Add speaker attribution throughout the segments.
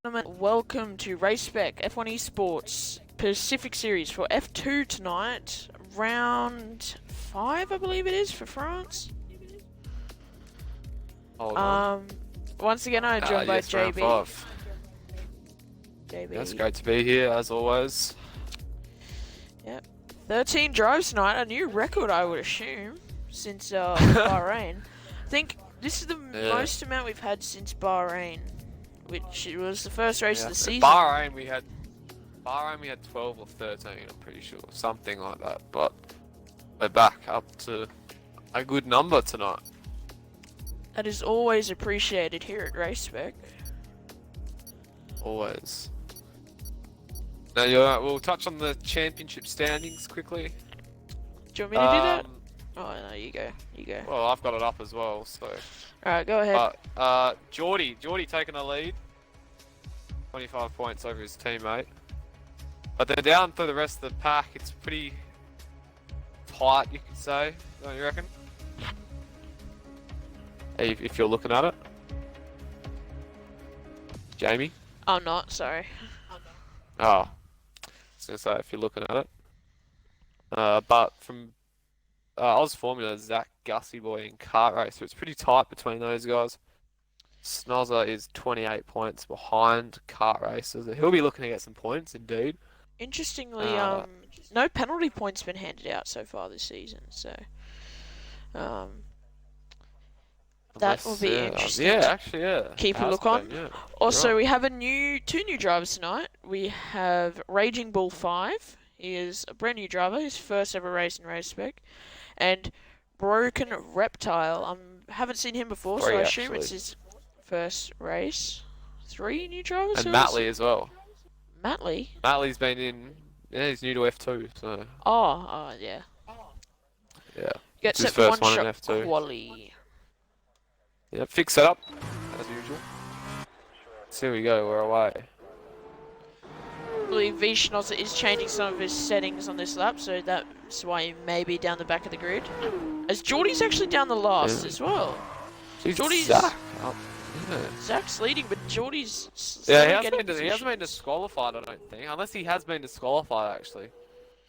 Speaker 1: Welcome to Race Spec F1 Esports Pacific Series for F2 tonight. Round 5, I believe it is, for France.
Speaker 2: Hold on.
Speaker 1: Once again, I'm joined by
Speaker 2: yes, round
Speaker 1: JB.
Speaker 2: 5.
Speaker 1: JB.
Speaker 2: Yeah, it's great to be here, as always.
Speaker 1: Yep. 13 drives tonight, a new record, I would assume, since Bahrain. I think this is the most amount we've had since Bahrain, which was the first race of the season.
Speaker 2: Bahrain we had 12 or 13, I'm pretty sure, something like that. But we're back up to a good number tonight.
Speaker 1: That is always appreciated here at Race Spec.
Speaker 2: Always. Now, we'll touch on the championship standings quickly.
Speaker 1: Do you want me to do that? Oh, no, you go. You go.
Speaker 2: Well, I've got it up as well, so.
Speaker 1: Alright, go ahead.
Speaker 2: Geordie taking a lead. 25 points over his teammate. But they're down for the rest of the pack. It's pretty tight, you could say, don't you reckon? If you're looking at it. Jamie?
Speaker 1: I'm not, sorry.
Speaker 2: Oh. I was going to say, if you're looking at it. But from AuBabyFormla, Zach, Gussie Boy, and Kart Racer, it's pretty tight between those guys. Snozzer is 28 points behind Kart Racer. He'll be looking to get some points, indeed.
Speaker 1: Interestingly, no penalty points been handed out so far this season, so that will be interesting.
Speaker 2: Yeah, actually, yeah.
Speaker 1: Keep a look on.
Speaker 2: Yeah.
Speaker 1: Also, we have two new drivers tonight. We have Raging Bull 5. He is a brand new driver, his first ever race in Race Spec, and Broken Reptile. Haven't seen him before, so I assume it's his first race. 3 new drivers.
Speaker 2: And Mattley as well.
Speaker 1: Mattley?
Speaker 2: Mattley's been in. Yeah, he's new to F2, so.
Speaker 1: Oh, yeah.
Speaker 2: Yeah.
Speaker 1: Gets
Speaker 2: his
Speaker 1: it for
Speaker 2: first one in F2.
Speaker 1: Quali.
Speaker 2: Yeah, fix it up as usual. So here we go. We're away.
Speaker 1: I believe Vishnoza is changing some of his settings on this lap, so that's why he may be down the back of the grid. As Geordie's actually down the last as well. Geordie's Zach's leading, but Geordie's
Speaker 2: he hasn't been disqualified, I don't think. Unless he has been disqualified, actually.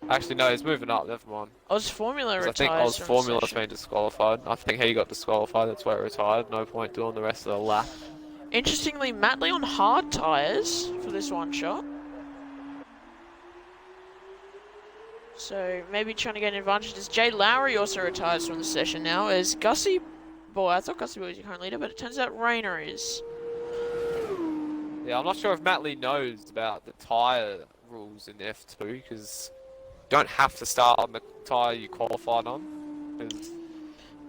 Speaker 2: Actually, no, he's moving up, never mind.
Speaker 1: AuBabyFormla
Speaker 2: I think AuBabyFormla's been disqualified. I think he got disqualified, that's why he retired. No point doing the rest of the lap.
Speaker 1: Interestingly, Mattley on hard tyres for this one shot. So, maybe trying to get an advantage. As Jay Lowry also retires from the session now, as Gussie Boy, I thought Gussie Boy was your current leader, but it turns out Rayner is.
Speaker 2: Yeah, I'm not sure if Mattley knows about the tyre rules in F2, because you don't have to start on the tyre you qualified on.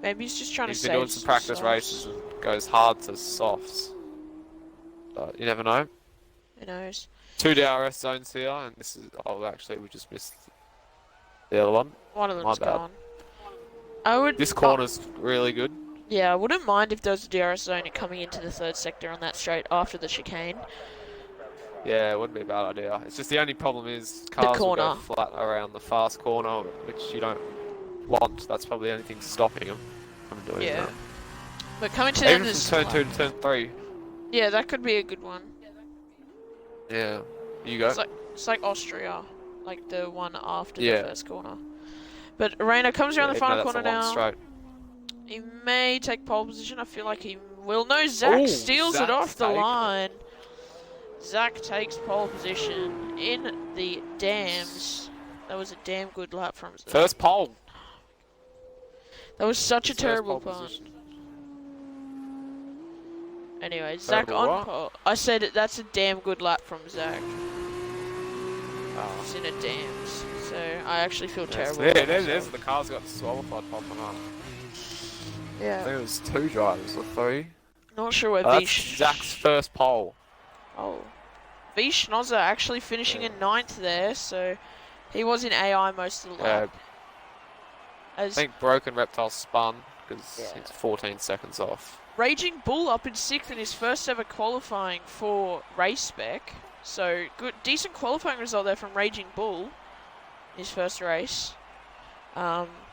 Speaker 1: Maybe he's just trying to save.
Speaker 2: He's been doing some practice races and goes hard to softs. But you never know.
Speaker 1: Who knows?
Speaker 2: 2 DRS zones here, and this is. Oh, actually, we just missed the other one.
Speaker 1: One of them's gone.
Speaker 2: This corner's really good.
Speaker 1: Yeah, I wouldn't mind if there was a DRS zone coming into the third sector on that straight after the chicane.
Speaker 2: Yeah, it wouldn't be a bad idea. It's just the only problem is cars will go flat around the fast corner, which you don't want. That's probably the only thing stopping them from doing that.
Speaker 1: But coming to the end of this
Speaker 2: turn 2 to turn 3.
Speaker 1: Yeah, that could be a good one.
Speaker 2: Yeah, you go.
Speaker 1: It's like Austria, like the one after the first corner. But Arena comes around the final corner now.
Speaker 2: Straight.
Speaker 1: He may take pole position. I feel like he will. No, Zach steals it off the line. Zach takes pole position in the dams. That was a damn good lap from Zach.
Speaker 2: First pole.
Speaker 1: That was such a terrible pun. Anyway, Zach on pole. I said that's a damn good lap from Zach. It's in a dams. So I actually feel terrible.
Speaker 2: Yeah, there's the cars got disqualified popping up.
Speaker 1: Yeah.
Speaker 2: I think it was 2 drivers or 3.
Speaker 1: Not sure where
Speaker 2: Vish. Zach's first pole.
Speaker 1: Oh. Vishnoza actually finishing in 9th there, so he was in AI most of the lap.
Speaker 2: I think Broken Reptile spun because it's 14 seconds off.
Speaker 1: Raging Bull up in 6th in his first ever qualifying for Race Spec. So decent qualifying result there from Raging Bull. His first race.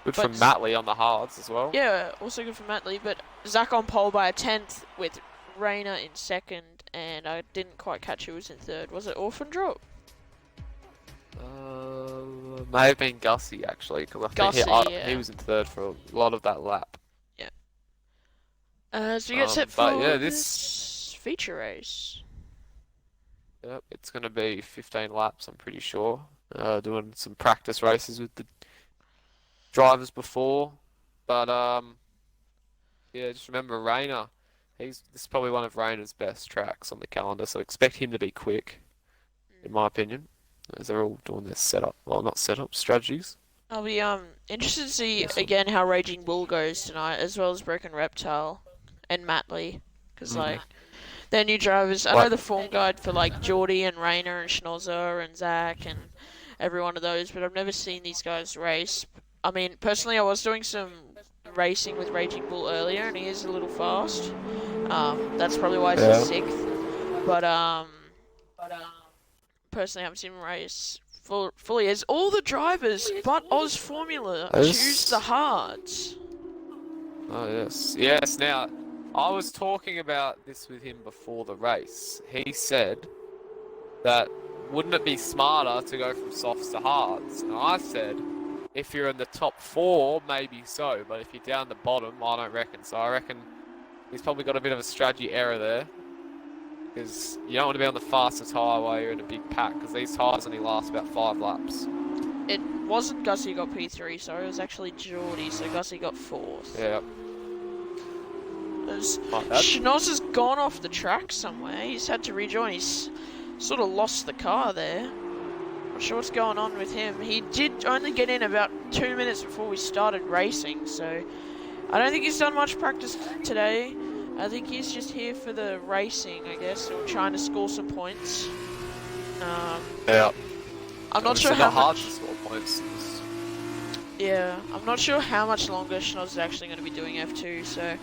Speaker 2: Good for Mattley on the hards as well.
Speaker 1: Yeah, also good for Mattley, but Zach on pole by a 10th with Rayner in 2nd and I didn't quite catch who was in third. Was it Orphan Drop?
Speaker 2: May have been Gussie actually, because I think
Speaker 1: Gussie,
Speaker 2: he
Speaker 1: yeah.
Speaker 2: was in third for a lot of that lap.
Speaker 1: So we get set
Speaker 2: But
Speaker 1: for
Speaker 2: yeah,
Speaker 1: this feature race.
Speaker 2: Yep, it's going to be 15 laps, I'm pretty sure. Doing some practice races with the drivers before. But yeah, just remember Rayner. This is probably one of Rayner's best tracks on the calendar, so expect him to be quick, in my opinion, as they're all doing their setup. Well, not setup, strategies.
Speaker 1: I'll be interested to see
Speaker 2: Yes.
Speaker 1: again how Raging Bull goes tonight, as well as Broken Reptile and Matley, because like they're new drivers. I know the form guide for like Geordie and Rayner and Schnozzer and Zach and every one of those, but I've never seen these guys race. I mean, personally, I was doing some racing with Raging Bull earlier, and he is a little fast. That's probably why he's
Speaker 2: Yeah.
Speaker 1: sixth. But personally, I haven't seen him race fully as all the drivers but AuBabyFormla choose the hards.
Speaker 2: Oh, yes. Yes, now, I was talking about this with him before the race. He said that wouldn't it be smarter to go from softs to hards? And I said, if you're in the top 4, maybe so, but if you're down the bottom, I don't reckon. So I reckon he's probably got a bit of a strategy error there. Because you don't want to be on the fastest tyre while you're in a big pack, because these tyres only last about 5 laps.
Speaker 1: It wasn't Gussie who got P3, sorry, it was actually Geordie, so Gussie got 4th.
Speaker 2: Yeah.
Speaker 1: Schnozzer's gone off the track somewhere, he's had to rejoin, he's sort of lost the car there. Not sure what's going on with him. He did only get in about 2 minutes before we started racing, so I don't think he's done much practice today. I think he's just here for the racing, I guess, or trying to score some points.
Speaker 2: Yeah.
Speaker 1: I'm not sure how
Speaker 2: hard
Speaker 1: much.
Speaker 2: to score points.
Speaker 1: Yeah, I'm not sure how much longer Schnozzer's actually going to be doing F2, so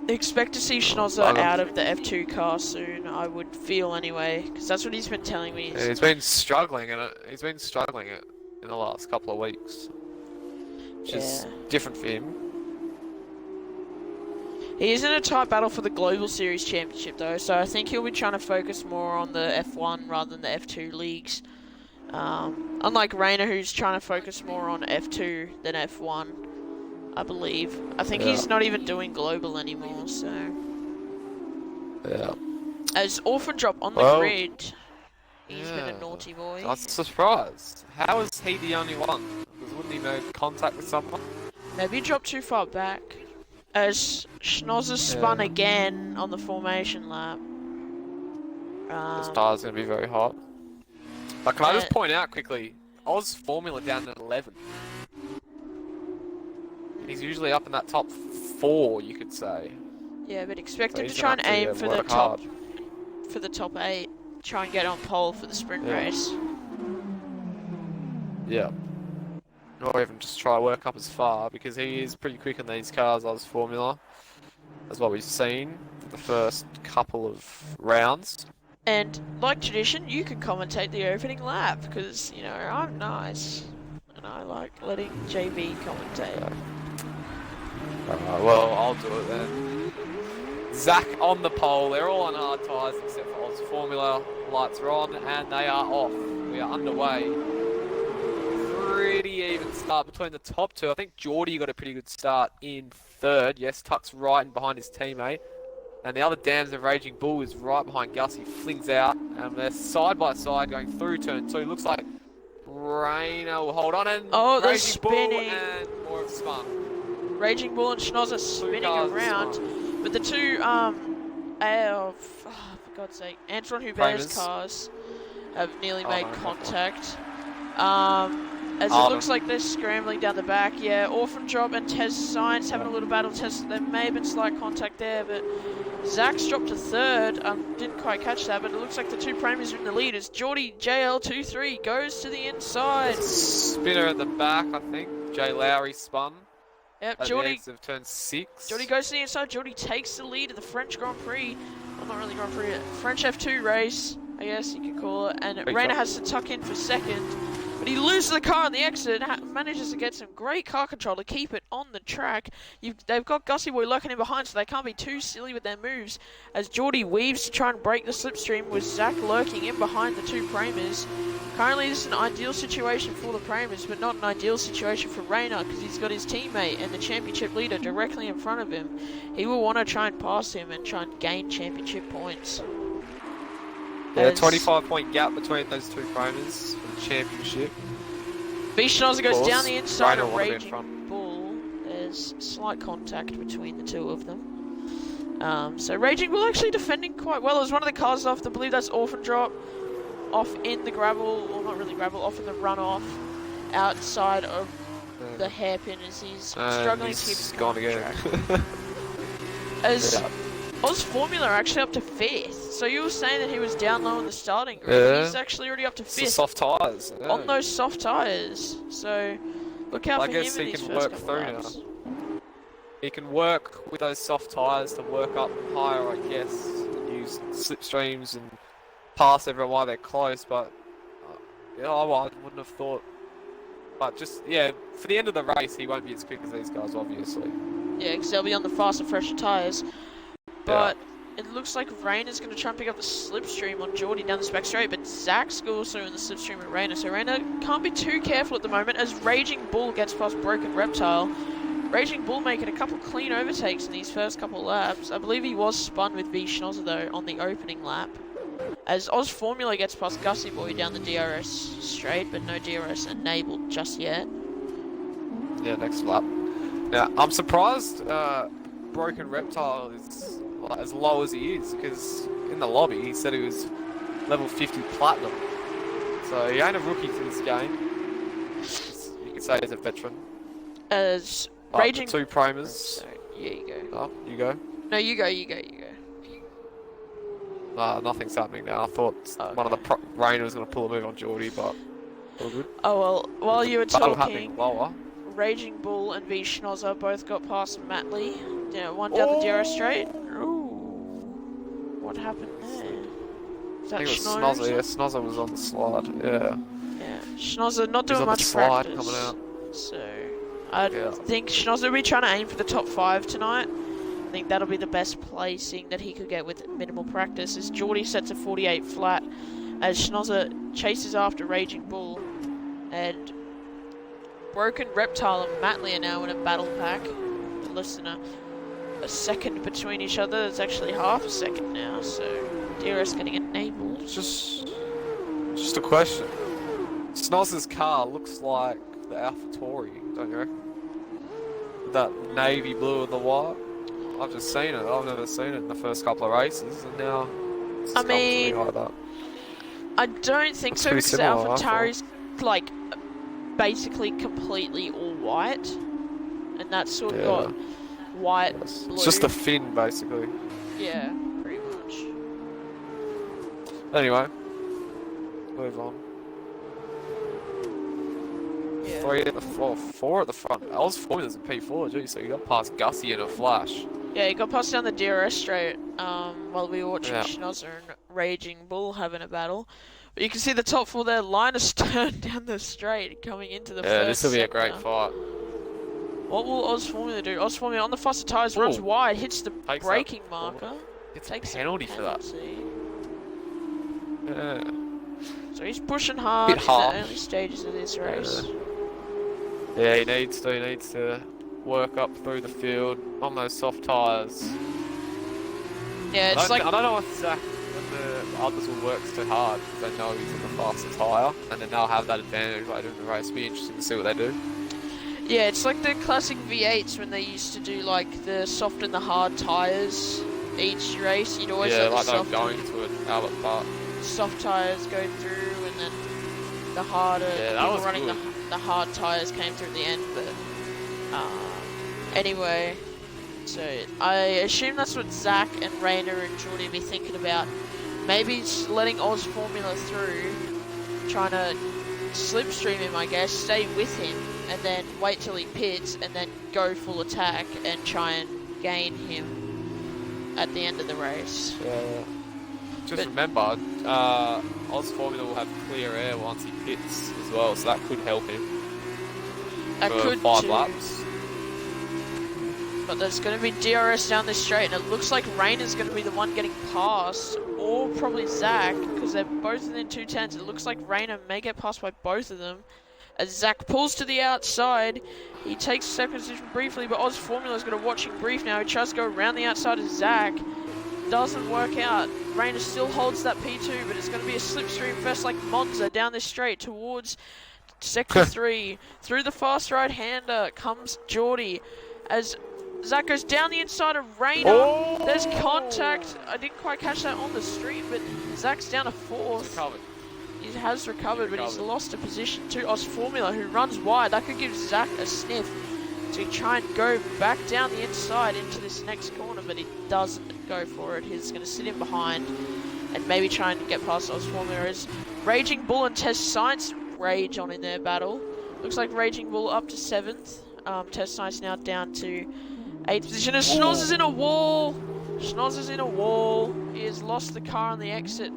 Speaker 1: expect to see Schnozzer out of the F2 car soon, I would feel anyway, because that's what he's been telling me.
Speaker 2: Yeah, he's been struggling in it in the last couple of weeks, which is different for him.
Speaker 1: He is in a tight battle for the Global Series Championship though, so I think he'll be trying to focus more on the F1 rather than the F2 leagues. Unlike Rayner, who's trying to focus more on F2 than F1, I believe. I think he's not even doing Global anymore, so...
Speaker 2: Yeah.
Speaker 1: As Orphan Drop on the grid, he's been a naughty boy.
Speaker 2: I was surprised. How is he the only one? Because wouldn't he make contact with someone?
Speaker 1: Maybe he dropped too far back. As Schnozzer spun again on the formation lap.
Speaker 2: This tire's going to be very hot. But can I just point out quickly, AuBabyFormla down at 11. He's usually up in that top 4, you could say.
Speaker 1: Yeah, but expect
Speaker 2: So
Speaker 1: him to
Speaker 2: he's
Speaker 1: try
Speaker 2: gonna
Speaker 1: and
Speaker 2: have
Speaker 1: aim
Speaker 2: to
Speaker 1: for the
Speaker 2: work
Speaker 1: top
Speaker 2: hard.
Speaker 1: for the top 8. Try and get on pole for the sprint race.
Speaker 2: Yeah. Or even just try to work up as far, because he is pretty quick in these cars, AuBabyFormla. That's what we've seen for the first couple of rounds.
Speaker 1: And like tradition, you can commentate the opening lap, because, you know, I'm nice. And I like letting JB commentate.
Speaker 2: Well, I'll do it then. Zach on the pole. They're all on hard tyres except for AuBabyFormla. Lights are on and they are off. We are underway. Pretty even start between the top 2. I think Geordie got a pretty good start in 3rd. Yes, Tuck's right in behind his teammate. And the other Dams of Raging Bull is right behind Gus. He flings out and they're side by side going through turn 2. Looks like Rayner will hold on and
Speaker 1: they're
Speaker 2: Raging Bull
Speaker 1: spinning.
Speaker 2: and more of spun.
Speaker 1: Raging Bull and Schnozzer spinning around. But the two, for God's sake, Antoine Hubert's cars have nearly made contact. As it looks like they're scrambling down the back. Yeah, Orphan Drop and Tez Science having a little battle test. There may have been slight contact there, but Zach's dropped to 3rd. Didn't quite catch that, but it looks like the two premiers are in the lead as Geordie JL23 goes to the inside.
Speaker 2: Spinner at the back, I think. Jay Lowry spun.
Speaker 1: Yep, Geordie
Speaker 2: of turn 6.
Speaker 1: Geordie goes to the inside. Geordie takes the lead of the French Grand Prix. Well, not really Grand Prix, French F2 race, I guess you could call it. And Rayner has to tuck in for 2nd. but he loses the car on the exit and manages to get some great car control to keep it on the track. They've got Gussie Boy lurking in behind, so they can't be too silly with their moves. As Geordie weaves to try and break the slipstream with Zach lurking in behind the two Pramers. Currently, this is an ideal situation for the Pramers, but not an ideal situation for Rayner because he's got his teammate and the championship leader directly in front of him. He will want to try and pass him and try and gain championship points.
Speaker 2: Yeah, 25-point gap between those two Pramers for the championship.
Speaker 1: Vishnoza goes down the inside of
Speaker 2: Rayner
Speaker 1: Raging Bull. There's slight contact between the two of them. So Raging Bull actually defending quite well. As one of the cars off, I believe that's Orphan Drop. Off in the gravel, or not really gravel, off in the runoff, outside of the hairpin as he's struggling to keep his car on track. As AuBabyFormla actually up to 5th, so you were saying that he was down low in the starting group,
Speaker 2: Yeah.
Speaker 1: he's actually already up to 5th.
Speaker 2: Soft tyres. Yeah.
Speaker 1: On those soft tyres, so look out for him in these first couple laps.
Speaker 2: He can work with those soft tyres to work up higher, I guess, and use slipstreams and pass everyone while they're close, but yeah, I wouldn't have thought. But just, yeah, for the end of the race, he won't be as quick as these guys, obviously.
Speaker 1: Yeah, because they'll be on the faster, fresher tyres. But it looks like Rayner's going to try and pick up the slipstream on Geordie down the Spec straight, but Zach's also in the slipstream with Rayner, so Rayner can't be too careful at the moment as Raging Bull gets past Broken Reptile. Raging Bull making a couple clean overtakes in these first couple laps. I believe he was spun with Vishnoza though on the opening lap. As AuBabyFormla gets past Gussie Boy down the DRS straight, but no DRS enabled just yet.
Speaker 2: Yeah, next lap. Now, I'm surprised Broken Reptile is as low as he is, because in the lobby he said he was level 50 platinum. So he ain't a rookie to this game. You could say he's a veteran.
Speaker 1: As Raging...
Speaker 2: Two Pramers.
Speaker 1: Sorry, yeah, you go.
Speaker 2: Oh, you go.
Speaker 1: No, you go.
Speaker 2: Nothing's happening now. I thought one of the Rayner was going to pull a move on Geordie, but all good.
Speaker 1: Oh well, while you were talking,
Speaker 2: lower.
Speaker 1: Raging Bull and Vishnoza both got past Matley. Yeah, one down the DRS straight. Ooh, what happened there? Is that
Speaker 2: I think it was Snozza. Yeah, Snozza was on the slide. Yeah.
Speaker 1: Yeah, Schnozzer not doing much
Speaker 2: slide
Speaker 1: practice.
Speaker 2: Coming out.
Speaker 1: So I think Schnozzer will be trying to aim for the top 5 tonight. I think that'll be the best placing that he could get with minimal practice. As Geordie sets a 48 flat, as Schnozzer chases after Raging Bull, and Broken Reptile and Matley are now in a battle pack. Less than a second between each other. It's actually half a second now, so DRS getting enabled.
Speaker 2: Just a question. Snozz's car looks like the AlphaTauri, don't you reckon? That navy blue and the white. I've just seen it. I've never seen it in the first couple of races, and now it's
Speaker 1: I mean,
Speaker 2: like that.
Speaker 1: I don't think so because AlphaTauri's like basically completely all white, and that's sort of got white, blue.
Speaker 2: It's just a fin, basically.
Speaker 1: Yeah, pretty much.
Speaker 2: Anyway, move on.
Speaker 1: Yeah.
Speaker 2: 3 at the 4 at the front. AuBabyFormla's in P4, gee, so you got past Gussie in a flash.
Speaker 1: Yeah, he got passed down the DRS straight while we were watching Schnozzer and Raging Bull having a battle. But you can see the top 4 there, Linus turned down the straight coming into the first
Speaker 2: Yeah, this will be a
Speaker 1: sector.
Speaker 2: great fight.
Speaker 1: What will AuBabyFormla do? AuBabyFormla on the faster tyres runs wide, hits the braking marker.
Speaker 2: It's
Speaker 1: takes
Speaker 2: a penalty for that. Yeah.
Speaker 1: So he's pushing hard in the early stages of this race.
Speaker 2: Yeah, he needs to work up through the field on those soft tyres.
Speaker 1: Yeah, it's
Speaker 2: I don't know if Zach and the others will work too hard because they know he's in the faster tyre, and then they'll have that advantage later in the race. Be interesting to see what they do.
Speaker 1: Yeah, it's like the classic V8s when they used to do like the soft and the hard tyres each race. You'd always have the
Speaker 2: like
Speaker 1: soft,
Speaker 2: going to an Albert Park.
Speaker 1: Soft tyres go through, and then the harder people running the hard tyres came through at the end. But anyway, so I assume that's what Zach and Rayner and Geordie be thinking about. Maybe just letting AuBabyFormla through, trying to slipstream him, I guess, stay with him, and then wait till he pits, and then go full attack and try and gain him at the end of the race.
Speaker 2: Yeah. Just remember, Oz Formula will have clear air once he pits as well, so that could help him
Speaker 1: That
Speaker 2: for
Speaker 1: could
Speaker 2: 5
Speaker 1: too.
Speaker 2: laps.
Speaker 1: But there's going to be DRS down this straight, and it looks like Rayner's going to be the one getting past, or probably Zach, because they're both in their 210s. It looks like Rayner may get passed by both of them. As Zach pulls to the outside, he takes second position briefly, but Oz Formula's going to watch him brief now. He tries to go around the outside of Zach. Doesn't work out. Rayner still holds that P2, but it's going to be a slipstream fest like Monza down this straight towards Sector 3. Through the fast right-hander comes Geordie as Zach goes down the inside of Rayner.
Speaker 2: Oh!
Speaker 1: There's contact. I didn't quite catch that on the stream, but Zach's down to 4th. He has recovered, but he's lost a position to Oz Formula, who runs wide. That could give Zach a sniff to try and go back down the inside into this next corner, but he doesn't go for it. He's going to sit in behind and maybe try and get past Oz Formula. As Raging Bull and Test Science rage on in their battle. Looks like Raging Bull up to 7th. Test Science now down to 8th position. As Schnoz is in a wall. Schnoz is in a wall. He has lost the car on the exit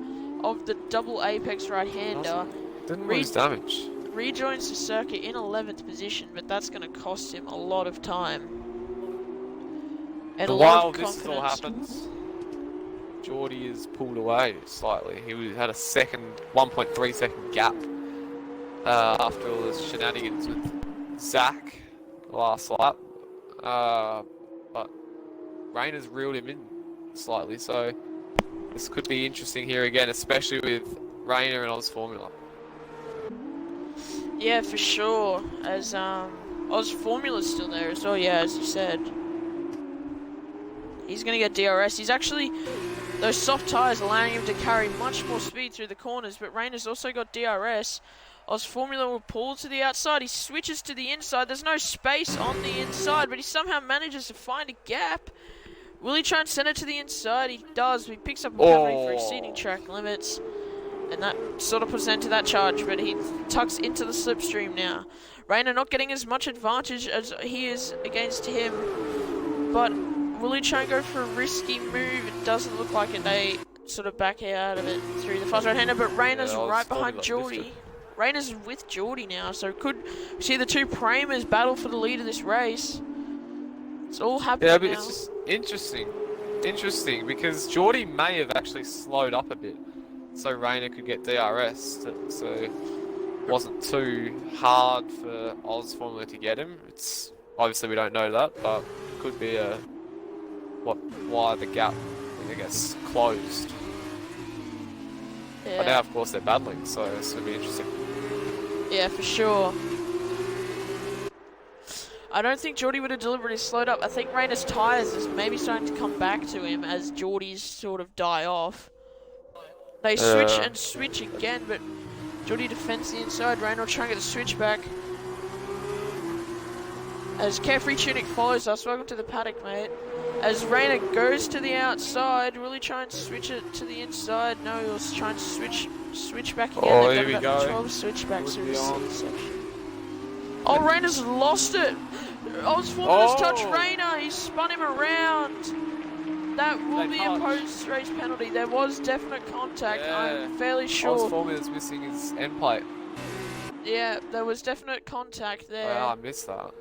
Speaker 1: of the double apex right-hander.
Speaker 2: Didn't lose damage.
Speaker 1: Rejoins the circuit in 11th position, but that's going to cost him a lot of time. And
Speaker 2: while this all happens, Geordie is pulled away slightly. He had a 1.3 second gap after all the shenanigans with Zach last lap. But Rayner's reeled him in slightly, so this could be interesting here again, especially with Rayner and Oz Formula.
Speaker 1: Yeah, for sure. As Oz Formula's still there as well, yeah, as you said. He's going to get DRS. He's actually, those soft tyres allowing him to carry much more speed through the corners, but Rayner's also got DRS. Oz Formula will pull to the outside. He switches to the inside. There's no space on the inside, but he somehow manages to find a gap. Will he try and send it to the inside? He does. He picks up a penalty for exceeding track limits. And that sort of puts an end to that charge, but he tucks into the slipstream now. Rayner not getting as much advantage as he is against him, but will he try and go for a risky move? It doesn't look like it. They sort of back out of it through the fast right-hander, but Rayner's right behind Geordie. Rayner's with Geordie now, so could we see the two Pramers battle for the lead of this race. It's all happening
Speaker 2: Yeah, but
Speaker 1: now.
Speaker 2: it's just interesting because Geordie may have actually slowed up a bit, so Rayner could get DRS, so it wasn't too hard for Oz Formula to get him. It's obviously we don't know that, but could be why the gap, I guess, closed.
Speaker 1: Yeah.
Speaker 2: But now, of course, they're battling, so it's gonna be interesting.
Speaker 1: Yeah, for sure. I don't think Geordie would have deliberately slowed up. I think Rayner's tyres is maybe starting to come back to him as Geordie's sort of die off. They switch and switch again, but Geordie defends the inside. Rayner will try and get the switch back. As Carefree Tunic follows us. Welcome to the paddock, mate. As Rayner goes to the outside, will he try and switch it to the inside? No, he'll try and switch back again.
Speaker 2: Oh,
Speaker 1: They've
Speaker 2: here
Speaker 1: got
Speaker 2: we
Speaker 1: about
Speaker 2: go.
Speaker 1: 12 switchbacks through
Speaker 2: Would be
Speaker 1: the
Speaker 2: on.
Speaker 1: section. Oh, Rayner's lost it. Oz Formula's touched
Speaker 2: Oh.
Speaker 1: Rayner. He spun him around. That will
Speaker 2: They
Speaker 1: be a
Speaker 2: touched.
Speaker 1: post-race penalty. There was definite contact.
Speaker 2: Yeah.
Speaker 1: I'm fairly
Speaker 2: Oz
Speaker 1: sure.
Speaker 2: Formula's missing his end plate.
Speaker 1: Yeah, there was definite contact there.
Speaker 2: Wow, I missed that.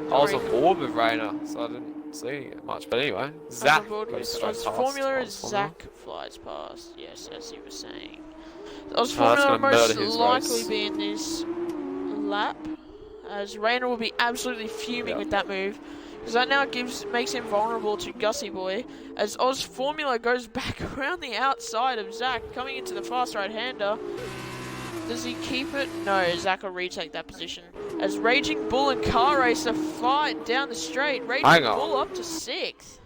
Speaker 2: I was on board with Rayner, so I didn't see it much. But anyway, Zach
Speaker 1: On board
Speaker 2: goes
Speaker 1: with
Speaker 2: straight
Speaker 1: Oz
Speaker 2: past
Speaker 1: Formula
Speaker 2: Oz
Speaker 1: is
Speaker 2: Formula.
Speaker 1: Zach flies past. Yes, as you were saying. Oz
Speaker 2: Oh, that's
Speaker 1: Formula will
Speaker 2: gonna
Speaker 1: most
Speaker 2: murder his
Speaker 1: likely
Speaker 2: race.
Speaker 1: be in this lap, as Rayner will be absolutely fuming
Speaker 2: Yeah.
Speaker 1: with that move, because that now makes him vulnerable to Gussie Boy. As Oz Formula goes back around the outside of Zach, coming into the fast right-hander. Does he keep it? No, Zach will retake that position. As Raging Bull and Car Racer fight down the straight. Raging
Speaker 2: Hang on.
Speaker 1: Bull up to 6th.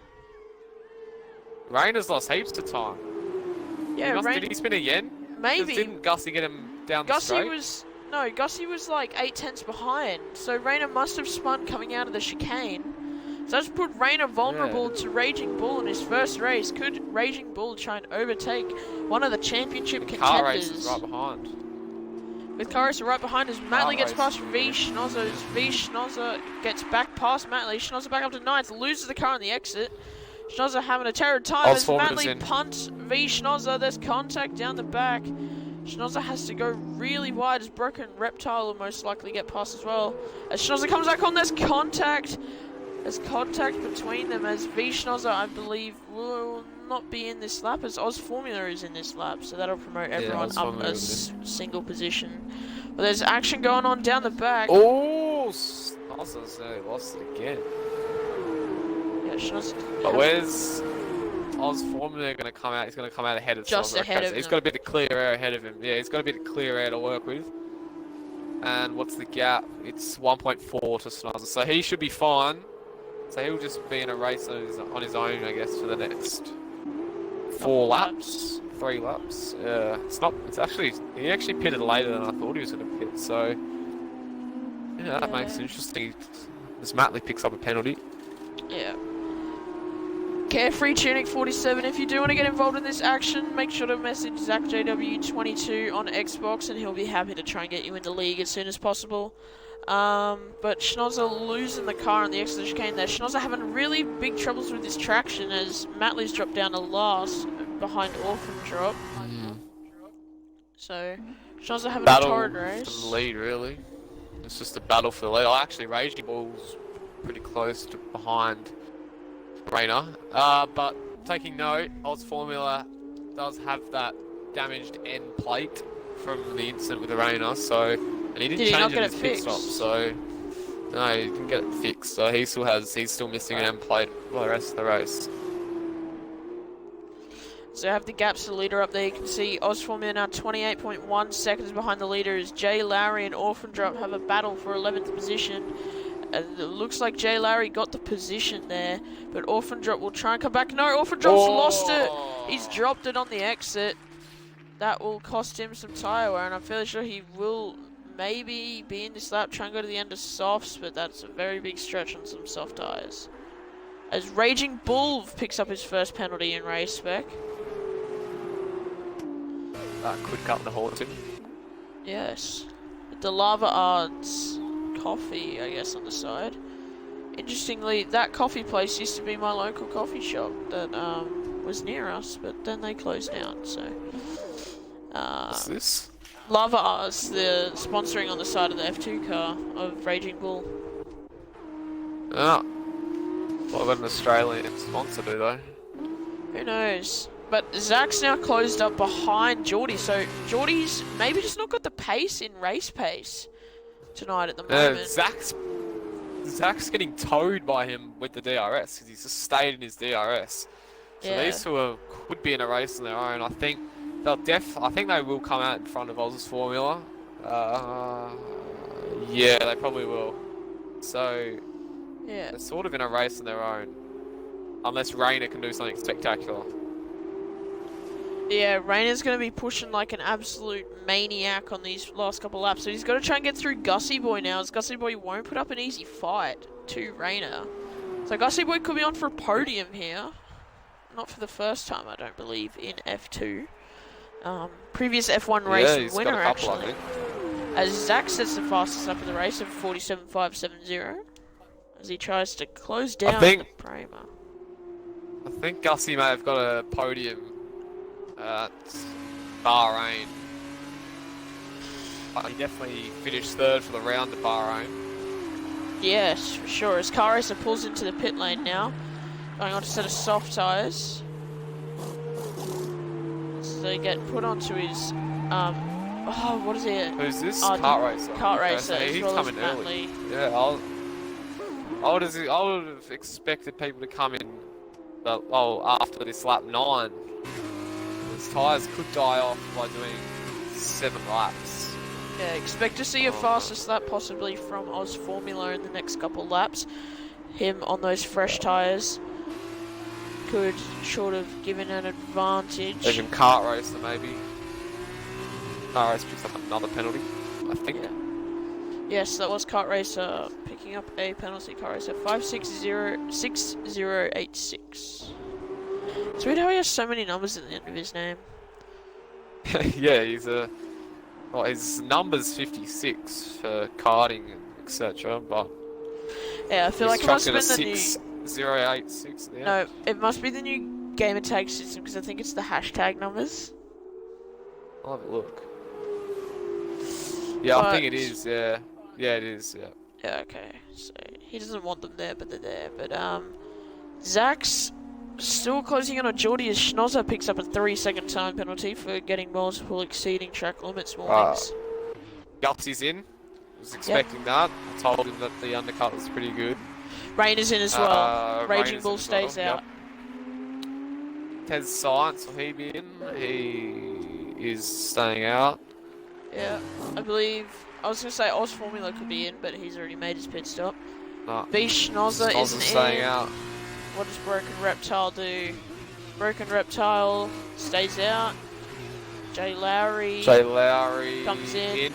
Speaker 2: Rayner's lost heaps of time.
Speaker 1: Yeah,
Speaker 2: Did he spin again? 'Cause
Speaker 1: maybe.
Speaker 2: Didn't Gussie get him down the
Speaker 1: Gussie
Speaker 2: straight?
Speaker 1: Gussie was like 8/10 behind, so Rayner must have spun coming out of the chicane. So that's put Rayner vulnerable to Raging Bull in his first race. Could Raging Bull try and overtake one of the championship
Speaker 2: Car race
Speaker 1: contenders?
Speaker 2: is right behind.
Speaker 1: With Car Racer right behind us, Matley gets
Speaker 2: race.
Speaker 1: past V Schnozzer. V Schnozzer gets back past Matley. Schnozzer back up to 9th, loses the car on the exit. Schnozzer having a terrible time as
Speaker 2: AuBabyFormla's
Speaker 1: Matley
Speaker 2: in.
Speaker 1: punts v Schnozzer. There's contact down the back. Schnozzer has to go really wide as Broken Reptile will most likely get past as well. As Schnozzer comes back on, there's contact. There's contact between them as V Schnozzer, I believe, will not be in this lap as AuBabyFormla is in this lap. So that'll promote everyone up a single position. But there's action going on down the back.
Speaker 2: Oh, Schnozzer's lost it again.
Speaker 1: Yeah, Schnozzer.
Speaker 2: But where's AuBabyFormla going to come out? He's going to come out ahead of
Speaker 1: Just ahead of him.
Speaker 2: He's got a bit of clear air ahead of him. Yeah, he's got a bit of clear air to work with. And what's the gap? It's 1.4 to Schnozzer. So he should be fine. So he'll just be in a race on his own, I guess, for the next 4 laps. 3 laps. Yeah, he actually pitted later than I thought he was going to pit. So, yeah, that makes it interesting. As Matley picks up a penalty.
Speaker 1: Yeah. Carefree Tunic 47, if you do want to get involved in this action, make sure to message ZachJW22 on Xbox and he'll be happy to try and get you in the league as soon as possible. But Schnozzer losing the car on the exit chicane there. Schnozzer having really big troubles with his traction as Matley's dropped down to last behind Orphan Drop. So, Schnozzer having a torrid race.
Speaker 2: For the lead, really. It's just a battle for the lead. Actually, Raging Bull's pretty close to behind Rayner. But taking note, AuBabyFormla does have that damaged end plate from the incident with the Rayner, so and he didn't change it in his pit stop, so no, he didn't get it fixed. So he's still missing an end plate for the rest of the race.
Speaker 1: So I have the gaps to the leader up there. You can see AuBabyFormla now 28.1 seconds behind the leader as Jay Lowry and Orphan Drop have a battle for 11th position. And it looks like Jay Lowry got the position there, but Orphan Drop will try and come back. No, Orphan Drop's lost it. He's dropped it on the exit. That will cost him some tyre wear, and I'm fairly sure he will maybe be in this lap, try and go to the end of softs, but that's a very big stretch on some soft tyres. As Raging Bull picks up his first penalty in race spec.
Speaker 2: Could cut the horse in.
Speaker 1: Yes. The Lava Arts coffee, I guess, on the side. Interestingly, that coffee place used to be my local coffee shop that was near us, but then they closed down, so...
Speaker 2: What's this?
Speaker 1: Lava Arts, the sponsoring on the side of the F2 car of Raging Bull.
Speaker 2: Oh. What about an Australian sponsor do, though?
Speaker 1: Who knows? But Zach's now closed up behind Geordie, so Geordie's maybe just not got the pace in race pace tonight at the moment.
Speaker 2: Zach's getting towed by him with the DRS because he's just stayed in his DRS. So these two could be in a race on their own. I think they will come out in front of AuBabyFormla. Yeah, they probably will. So they're sort of in a race on their own, unless Rayner can do something spectacular.
Speaker 1: Yeah, Rayner's going to be pushing like an absolute maniac on these last couple laps. So he's got to try and get through Gussie Boy now, as Gussie Boy won't put up an easy fight to Rayner. So Gussie Boy could be on for a podium here. Not for the first time, I don't believe, in F2. Previous F1 race winner, actually. As Zach sets the fastest up of the race of 47.570. As he tries to close down the Prema.
Speaker 2: I think Gussie may have got a podium at Bahrain. He definitely finished third for the round at Bahrain.
Speaker 1: Yes, for sure. As car racer pulls into the pit lane now, going on to set of soft tyres. So they get put onto his, what is it?
Speaker 2: Who's this? Kart racer.
Speaker 1: Kart racer,
Speaker 2: so
Speaker 1: as
Speaker 2: he's
Speaker 1: well
Speaker 2: coming
Speaker 1: as
Speaker 2: early.
Speaker 1: Matley.
Speaker 2: Yeah, I would have expected people to come in, after this lap 9. His tyres could die off by doing 7 laps.
Speaker 1: Yeah, expect to see a fastest lap possibly from AuBabyFormla in the next couple laps. Him on those fresh tyres could sort of give him an advantage.
Speaker 2: Even Kart racer maybe. Kart racer picks up another penalty, I think.
Speaker 1: Yeah. Yes, that was Kart Racer picking up a penalty. Kart Racer 5606086. It's weird how he has so many numbers at the end of his name.
Speaker 2: Yeah, his number's 56 for karting and etc. But
Speaker 1: yeah, I feel like it must have been the
Speaker 2: 086 at the end.
Speaker 1: No, it must be the new gamer tag system because I think it's the hashtag numbers.
Speaker 2: I'll have a look. Yeah, I think it is, yeah. Yeah, it is, yeah.
Speaker 1: Yeah, okay. So he doesn't want them there, but they're there. But Zach's still closing in on Geordie as Schnozzer picks up a 3-second time penalty for getting multiple exceeding track limits warnings.
Speaker 2: Gutsy's in. Was expecting that. I told him that the undercut was pretty good.
Speaker 1: Rainer's in as well. Raging Bull stays out.
Speaker 2: Yep. Tez Science, will he be in? He is staying out.
Speaker 1: Yeah, I believe. I was going to say AuBabyFormla could be in, but he's already made his pit stop.
Speaker 2: No.
Speaker 1: B Schnozzer isn't
Speaker 2: staying
Speaker 1: in.
Speaker 2: out.
Speaker 1: What does Broken Reptile do? Broken Reptile stays out. Jay Lowry comes in.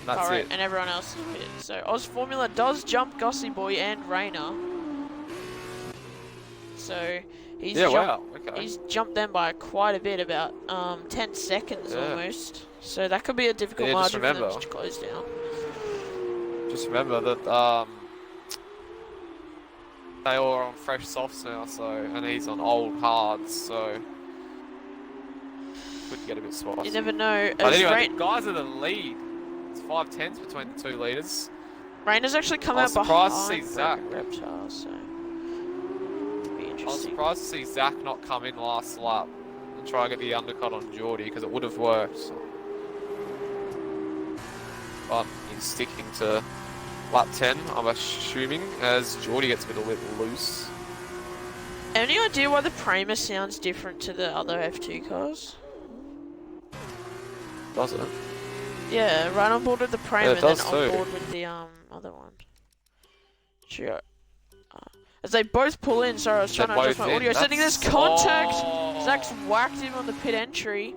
Speaker 2: That's it.
Speaker 1: And everyone else is pit. So AuBabyFormla does jump Gossy Boy and Rainer. So he's he's jumped them by quite a bit, about 10 seconds almost. So that could be a difficult margin for them to close down.
Speaker 2: Just remember that they all are on fresh softs now, and he's on old hards, so could get a bit spicy.
Speaker 1: You never know.
Speaker 2: But anyway, the guys are the lead. It's 5/10 between the two leaders.
Speaker 1: Rainer's actually come out behind.
Speaker 2: I was surprised to see Zach.
Speaker 1: Reptile, so be interesting.
Speaker 2: I was surprised to see Zach not come in last lap and try and get the undercut on Geordie, because it would have worked. But he's sticking to lap 10, I'm assuming, as Geordie gets a bit loose.
Speaker 1: Any idea why the Prima sounds different to the other F2 cars?
Speaker 2: Does it?
Speaker 1: Yeah, right on board with the Prima,
Speaker 2: yeah,
Speaker 1: and then on board with the other one. Sure. As they both pull in, sorry, I was trying to adjust my audio. Setting this contact! Zach's whacked him on the pit entry.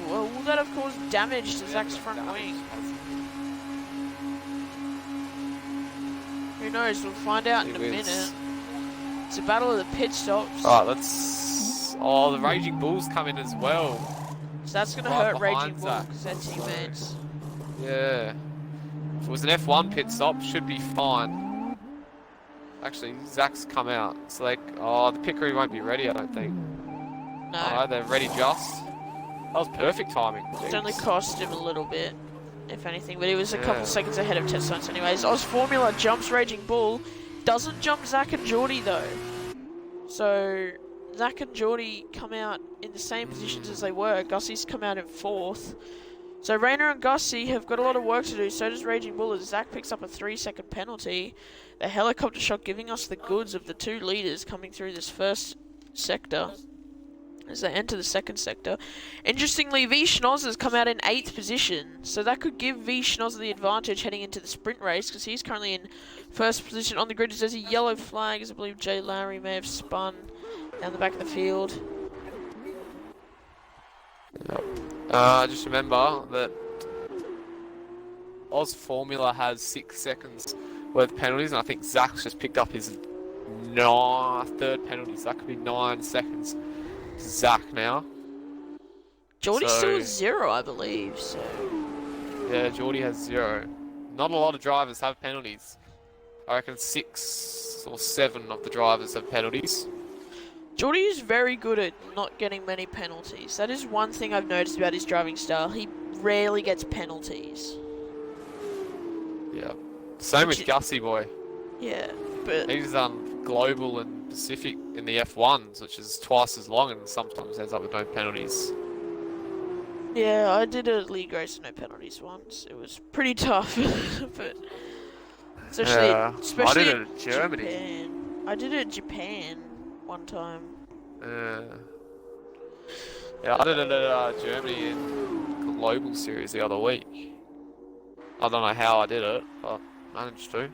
Speaker 1: Well, will that have caused damage to Zach's front wing? Who knows? We'll find out in a minute. It's a battle of the pit stops.
Speaker 2: Alright, let's... Oh, the Raging Bulls come in as well.
Speaker 1: So that's going to hurt Raging Bull because they're teammates.
Speaker 2: Yeah. If it was an F1 pit stop, should be fine. Actually, Zach's come out. It's like, the pit crew won't be ready, I don't think.
Speaker 1: No.
Speaker 2: They're ready just. That was perfect timing.
Speaker 1: It only cost him a little bit, if anything, but he was a couple seconds ahead of Test Science anyways. AuBabyFormla jumps Raging Bull, doesn't jump Zach and Geordie though. So Zach and Geordie come out in the same positions as they were. Gussy's come out in 4th. So Rainer and Gussie have got a lot of work to do, so does Raging Bull as Zach picks up a 3-second penalty. The helicopter shot giving us the goods of the two leaders coming through this first sector as they enter the second sector. Interestingly, V Schnozzer's come out in 8th position, so that could give V Schnozzer the advantage heading into the sprint race, because he's currently in 1st position on the grid. There's a yellow flag, as I believe Jay Lowry may have spun down the back of the field.
Speaker 2: Just remember that AuBabyFormla has 6 seconds worth of penalties, and I think Zach's just picked up his 3rd penalty, so that could be 9 seconds. Zach now.
Speaker 1: Geordie's still 0, I believe, so...
Speaker 2: Yeah, Geordie has 0. Not a lot of drivers have penalties. I reckon 6 or 7 of the drivers have penalties.
Speaker 1: Geordie is very good at not getting many penalties. That is one thing I've noticed about his driving style. He rarely gets penalties.
Speaker 2: Yeah. Same with Gussie Boy.
Speaker 1: Yeah, but...
Speaker 2: He's global and Pacific in the F1s, which is twice as long and sometimes ends up with no penalties.
Speaker 1: Yeah, I did a league race with no penalties once. It was pretty tough, but especially
Speaker 2: I did it in Germany.
Speaker 1: Japan. I did it in Japan one time.
Speaker 2: Yeah, I did it at Germany in Global Series the other week. I don't know how I did it, but I managed to.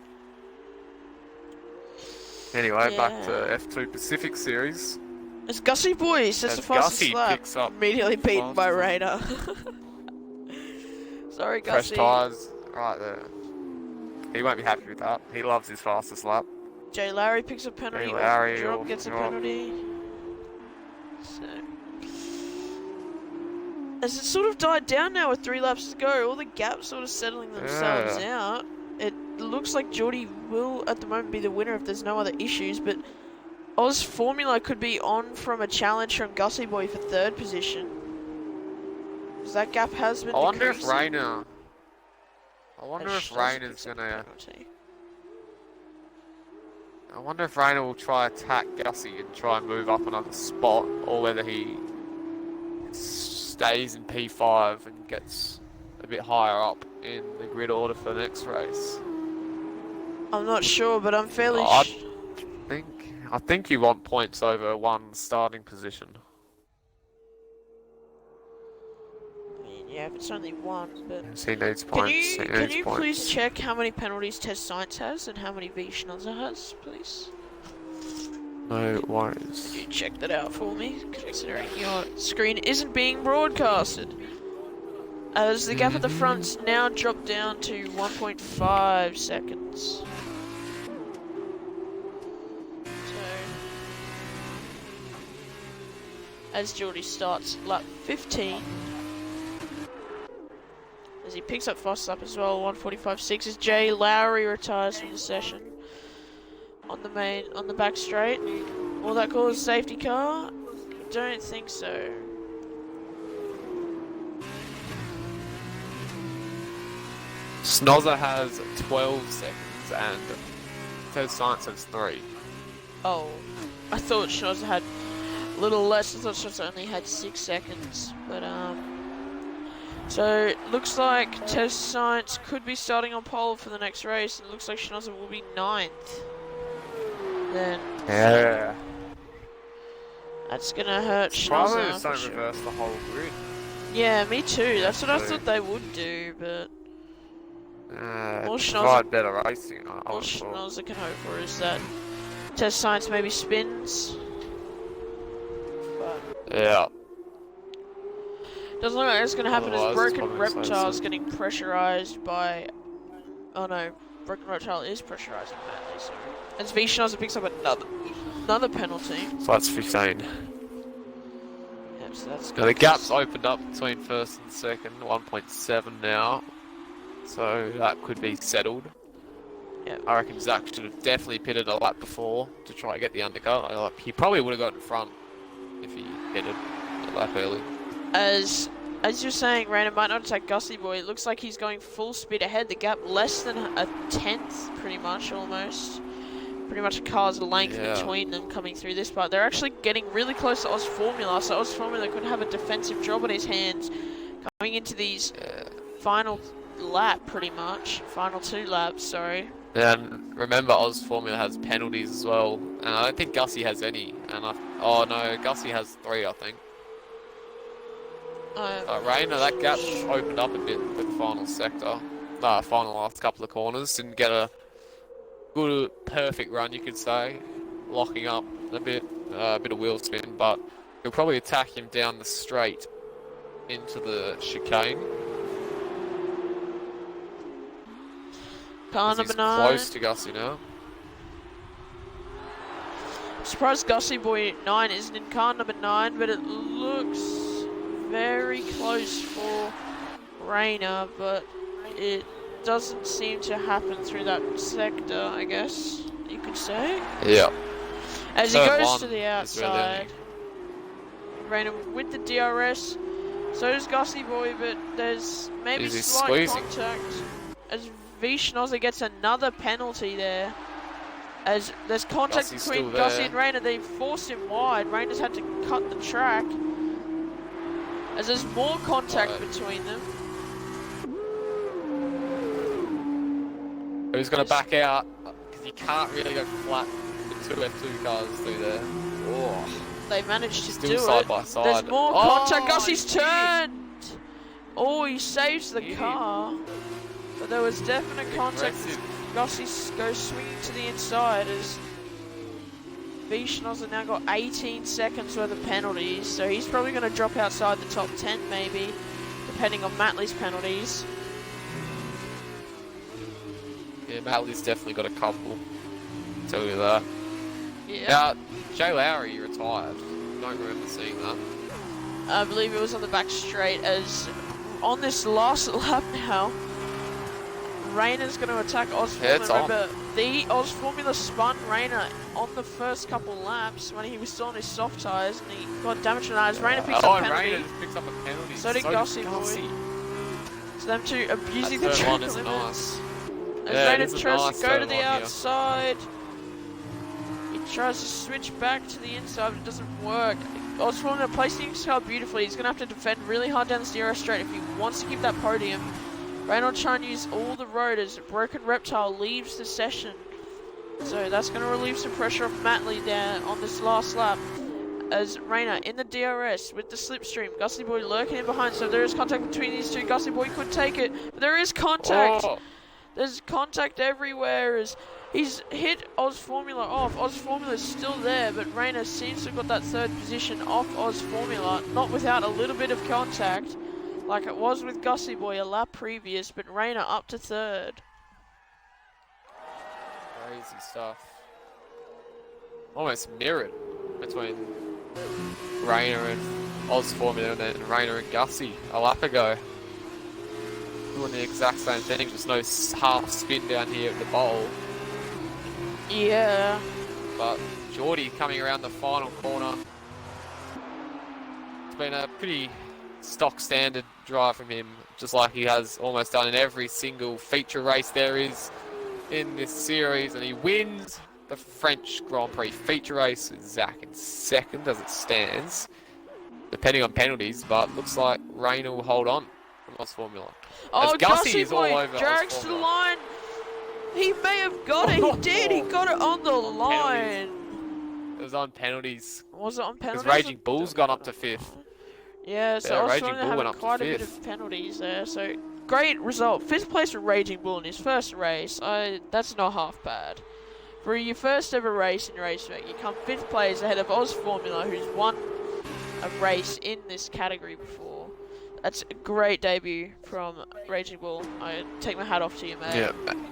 Speaker 2: Anyway, back to F2 Pacific Series.
Speaker 1: It's Gussie Boy, sets the fastest lap. Immediately beaten by Rainer. Sorry, Gussie.
Speaker 2: Fresh tyres, right there. He won't be happy with that. He loves his fastest lap.
Speaker 1: Jay Lowry picks a penalty. Drop gets a penalty. So, as it sort of died down now with 3 laps to go, all the gaps sort of settling themselves out. It looks like Geordie will at the moment be the winner if there's no other issues, but AuBabyFormla could be on from a challenge from Gussie Boy for 3rd position. Because that gap has been
Speaker 2: I wonder if
Speaker 1: decreasing.
Speaker 2: Rayner. I wonder if Rayner's gonna. I wonder if Rayner will try attack Gussie and try and move up another spot, or whether he stays in P5 and gets a bit higher up in the grid order for the next race.
Speaker 1: I'm not sure, but I'm fairly
Speaker 2: I think you want points over one starting position.
Speaker 1: I mean, yeah, if it's only one, but...
Speaker 2: He needs points.
Speaker 1: Can you please check how many penalties Test Science has and how many V Schnozzer has, please?
Speaker 2: No worries.
Speaker 1: Can you check that out for me, considering your screen isn't being broadcasted? As the gap at the front's now dropped down to 1.5 seconds. As Geordie starts lap 15. As he picks up fast lap as well, 1:45.6 as Jay Lowry retires from the session. On the back straight. Will that cause safety car? Don't think so.
Speaker 2: Schnozzer has 12 seconds and Test Science has 3.
Speaker 1: Oh, I thought Schnozzer had a little less. I thought Schnozzer only had 6 seconds, but so it looks like Test Science could be starting on pole for the next race, and it looks like Schnozzer will be 9th. Then
Speaker 2: yeah,
Speaker 1: that's gonna hurt Schnozzer.
Speaker 2: Probably just don't reverse the whole grid.
Speaker 1: Yeah, me too. That's what I thought they would do, but all
Speaker 2: provide better racing.
Speaker 1: All Schnozzer can hope for is that Test Science maybe spins. But
Speaker 2: yeah.
Speaker 1: Doesn't look like it's going to happen as Broken Reptile is
Speaker 2: so.
Speaker 1: getting pressurized by... Oh no, Broken Reptile is pressurizing Matley, sorry. As V Schnozzer picks up another penalty.
Speaker 2: So that's 15.
Speaker 1: Yep, so that's
Speaker 2: Now the gap's opened up between first and second, 1.7 now. So that could be settled.
Speaker 1: Yep.
Speaker 2: I reckon Zach should have definitely pitted a lap before to try and get the undercut. He probably would have got in front if he pitted a lap early.
Speaker 1: As you're saying, Rayner might not attack Gussie Boy. It looks like he's going full speed ahead. The gap less than a 10th, pretty much, almost. Pretty much a car's length between them coming through this part. They're actually getting really close to AuBabyFormla, so AuBabyFormla could have a defensive job on his hands coming into these final lap, pretty much. Final 2 laps, sorry.
Speaker 2: And remember, AuBabyFormla has penalties as well, and I don't think Gussie has any. And oh no, Gussie has 3, I think. Rayner, that gap opened up a bit for the final sector. Final last couple of corners. Didn't get a good, perfect run, you could say. Locking up a bit of wheel spin, but he'll probably attack him down the straight into the chicane.
Speaker 1: Car number 9.
Speaker 2: Close to Gussie now.
Speaker 1: Surprised Gussie Boy 9 isn't in car number 9, but it looks very close for Rayner, but it doesn't seem to happen through that sector, I guess you could say.
Speaker 2: Yeah.
Speaker 1: As he goes to the outside. Rayner with the DRS. So does Gussie Boy, but there's maybe slight contact. As V Schnozzer gets another penalty there. As there's contact between Gussie and Rayner, they forced him wide. Rayner's had to cut the track. As there's more contact between them.
Speaker 2: Who's going to back out? Because you can't really go flat with 2 F2 cars through there. Oh.
Speaker 1: They managed to do
Speaker 2: side
Speaker 1: it.
Speaker 2: by side.
Speaker 1: There's more contact. Gussie's turned. Oh, he saves the car. But there was definite contact. Gussie goes swinging to the inside as V Schnozzer now got 18 seconds worth of penalties, so he's probably going to drop outside the top 10 maybe, depending on Matley's penalties.
Speaker 2: Yeah, Matley's definitely got a couple. I'll tell you that.
Speaker 1: Yeah.
Speaker 2: Now, Jay Lowry retired. Don't remember seeing that.
Speaker 1: I believe it was on the back straight, as on this last lap now, Rayner's going to attack Oz
Speaker 2: Yeah,
Speaker 1: Formula.
Speaker 2: it's on.
Speaker 1: Remember, the Oz Formula spun Rayner on the first couple laps when he was still on his soft tyres and he got damaged on eyes. Rayner picks up a penalty.
Speaker 2: Rayner just picks up a penalty.
Speaker 1: So did Gussie Boy. So them two abusing the track limits.
Speaker 2: Nice.
Speaker 1: As Rayner tries to go to the outside. He tries to switch back to the inside, but it doesn't work. Oz Formula placing his car beautifully. He's going to have to defend really hard down the DRS straight if he wants to keep that podium. Rayner trying to use all the road as Broken Reptile leaves the session. So that's going to relieve some pressure off Matley there on this last lap. As Rayner in the DRS with the slipstream. Gussie Boy lurking in behind, so there is contact between these two. Gussie Boy could take it, but there is contact.
Speaker 2: Oh.
Speaker 1: There's contact everywhere as he's hit Oz Formula off. Oz Formula is still there, but Rayner seems to have got that third position off Oz Formula, not without a little bit of contact, like it was with Gussie Boy a lap previous, but Rayner up to third.
Speaker 2: Crazy stuff. Almost mirrored between Rayner and Oz Formula and then Rayner and Gussie a lap ago. Doing the exact same thing, just no half spin down here at the bowl.
Speaker 1: Yeah.
Speaker 2: But Geordie coming around the final corner. It's been a pretty stock standard drive from him, just like he has almost done in every single feature race there is in this series, and he wins the French Grand Prix feature race with Zach in second as it stands, depending on penalties, but looks like Rayner will hold on from Oz Formula.
Speaker 1: Oh,
Speaker 2: Gussie is
Speaker 1: Boy
Speaker 2: all over
Speaker 1: drags to the line. He may have got it. He did. He got it on the line.
Speaker 2: Penalties. It was on penalties.
Speaker 1: Was it on penalties?
Speaker 2: Because Raging Bull's gone up to fifth.
Speaker 1: Yeah, so I was
Speaker 2: Raging
Speaker 1: trying to
Speaker 2: Bull
Speaker 1: have
Speaker 2: went up
Speaker 1: quite
Speaker 2: to
Speaker 1: a bit
Speaker 2: fifth.
Speaker 1: of penalties there. So great result. Fifth place for Raging Bull in his first race. That's not half bad. For your first ever race in Raceway, you come fifth place ahead of Oz Formula, who's won a race in this category before. That's a great debut from Raging Bull. I take my hat off to you, mate.
Speaker 2: Yeah.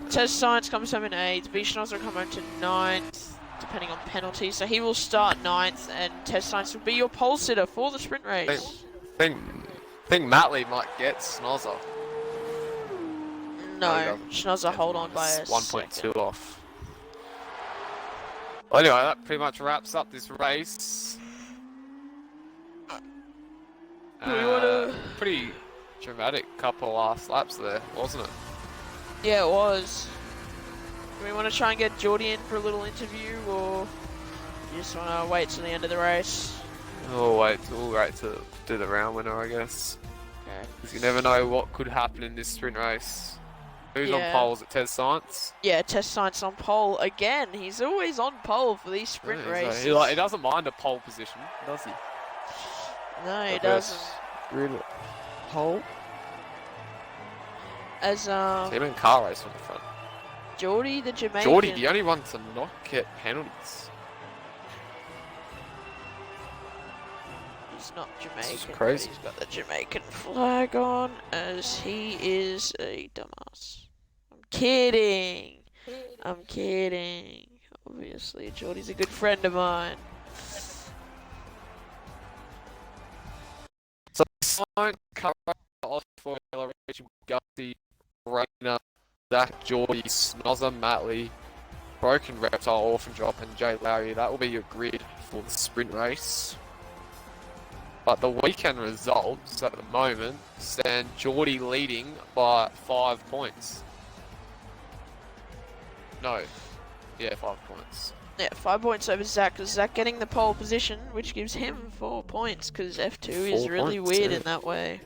Speaker 1: Test Science comes home in 8th. Vishnos will come home to 9th, depending on penalties. So he will start 9th, and Test Science will be your pole sitter for the sprint race.
Speaker 2: I think Matley might get Snozzer.
Speaker 1: No, Schnozzer hold on by a
Speaker 2: 1.2 off. Well, anyway, that pretty much wraps up this race. Pretty dramatic couple last laps there, wasn't it?
Speaker 1: Yeah, it was. Do we want to try and get Geordie in for a little interview, or you just want to wait till the end of the race?
Speaker 2: We'll wait to do the round winner, I guess.
Speaker 1: Okay.
Speaker 2: Because you never know what could happen in this sprint race. Who's on pole? Is it Test Science?
Speaker 1: Yeah, Test Science on pole again. He's always on pole for these sprint races.
Speaker 2: He doesn't mind a pole position, does he?
Speaker 1: No, he doesn't.
Speaker 2: Really? Pole?
Speaker 1: As
Speaker 2: Team and car race from the front.
Speaker 1: Geordie the Jamaican.
Speaker 2: Geordie, the only one to not get penalties.
Speaker 1: He's not Jamaican.
Speaker 2: Crazy.
Speaker 1: He's got the Jamaican flag on, as he is a dumbass. I'm kidding. I'm kidding. Obviously, Geordie's a good friend of mine.
Speaker 2: So, Sloan, Curry, Osfoyle, Rachel, Gussie, Rayner, Zach, Geordie, Snozzer, Matley, Broken Reptile, Orphan Drop, and Jay Lowry. That will be your grid for the sprint race. But the weekend results at the moment stand Geordie leading by 5 points. No. Yeah, 5 points.
Speaker 1: Yeah, 5 points over Zach, because Zach getting the pole position, which gives him 4 points, because F2 is really weird in that way.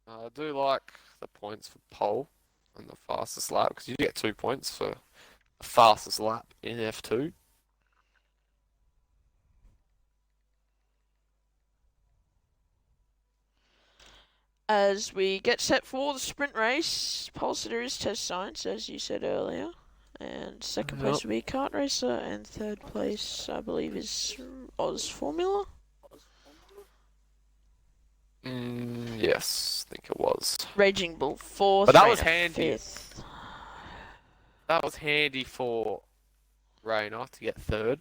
Speaker 2: I do like the points for pole and the fastest lap, because you get 2 points for the fastest lap in F2.
Speaker 1: As we get set for the sprint race, pole sitter is Test Science, as you said earlier. And second place will be Kart Racer, and third place, I believe, is Oz Formula.
Speaker 2: Yes, I think it was.
Speaker 1: Raging Bull, fourth.
Speaker 2: But that was
Speaker 1: Rayner,
Speaker 2: handy.
Speaker 1: Fifth.
Speaker 2: That was handy for Rayner to get third.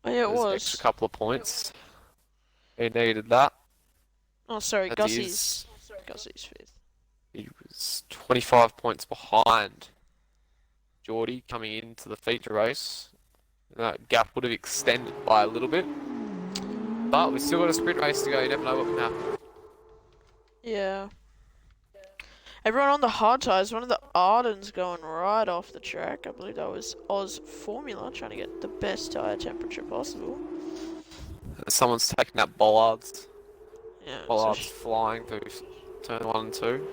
Speaker 1: Oh, yeah, it was.
Speaker 2: Extra couple of points. He needed that.
Speaker 1: Oh, sorry,
Speaker 2: As he is.
Speaker 1: Gussie's fifth.
Speaker 2: He was 25 points behind Geordie coming into the feature race. That gap would have extended by a little bit. But we've still got a sprint race to go. You never know what can happen.
Speaker 1: Yeah. Everyone on the hard tyres, one of the Ardens going right off the track. I believe that was AuBabyFormla trying to get the best tyre temperature possible.
Speaker 2: Someone's taking out bollards.
Speaker 1: Yeah.
Speaker 2: Bollards flying through turn 1 and 2.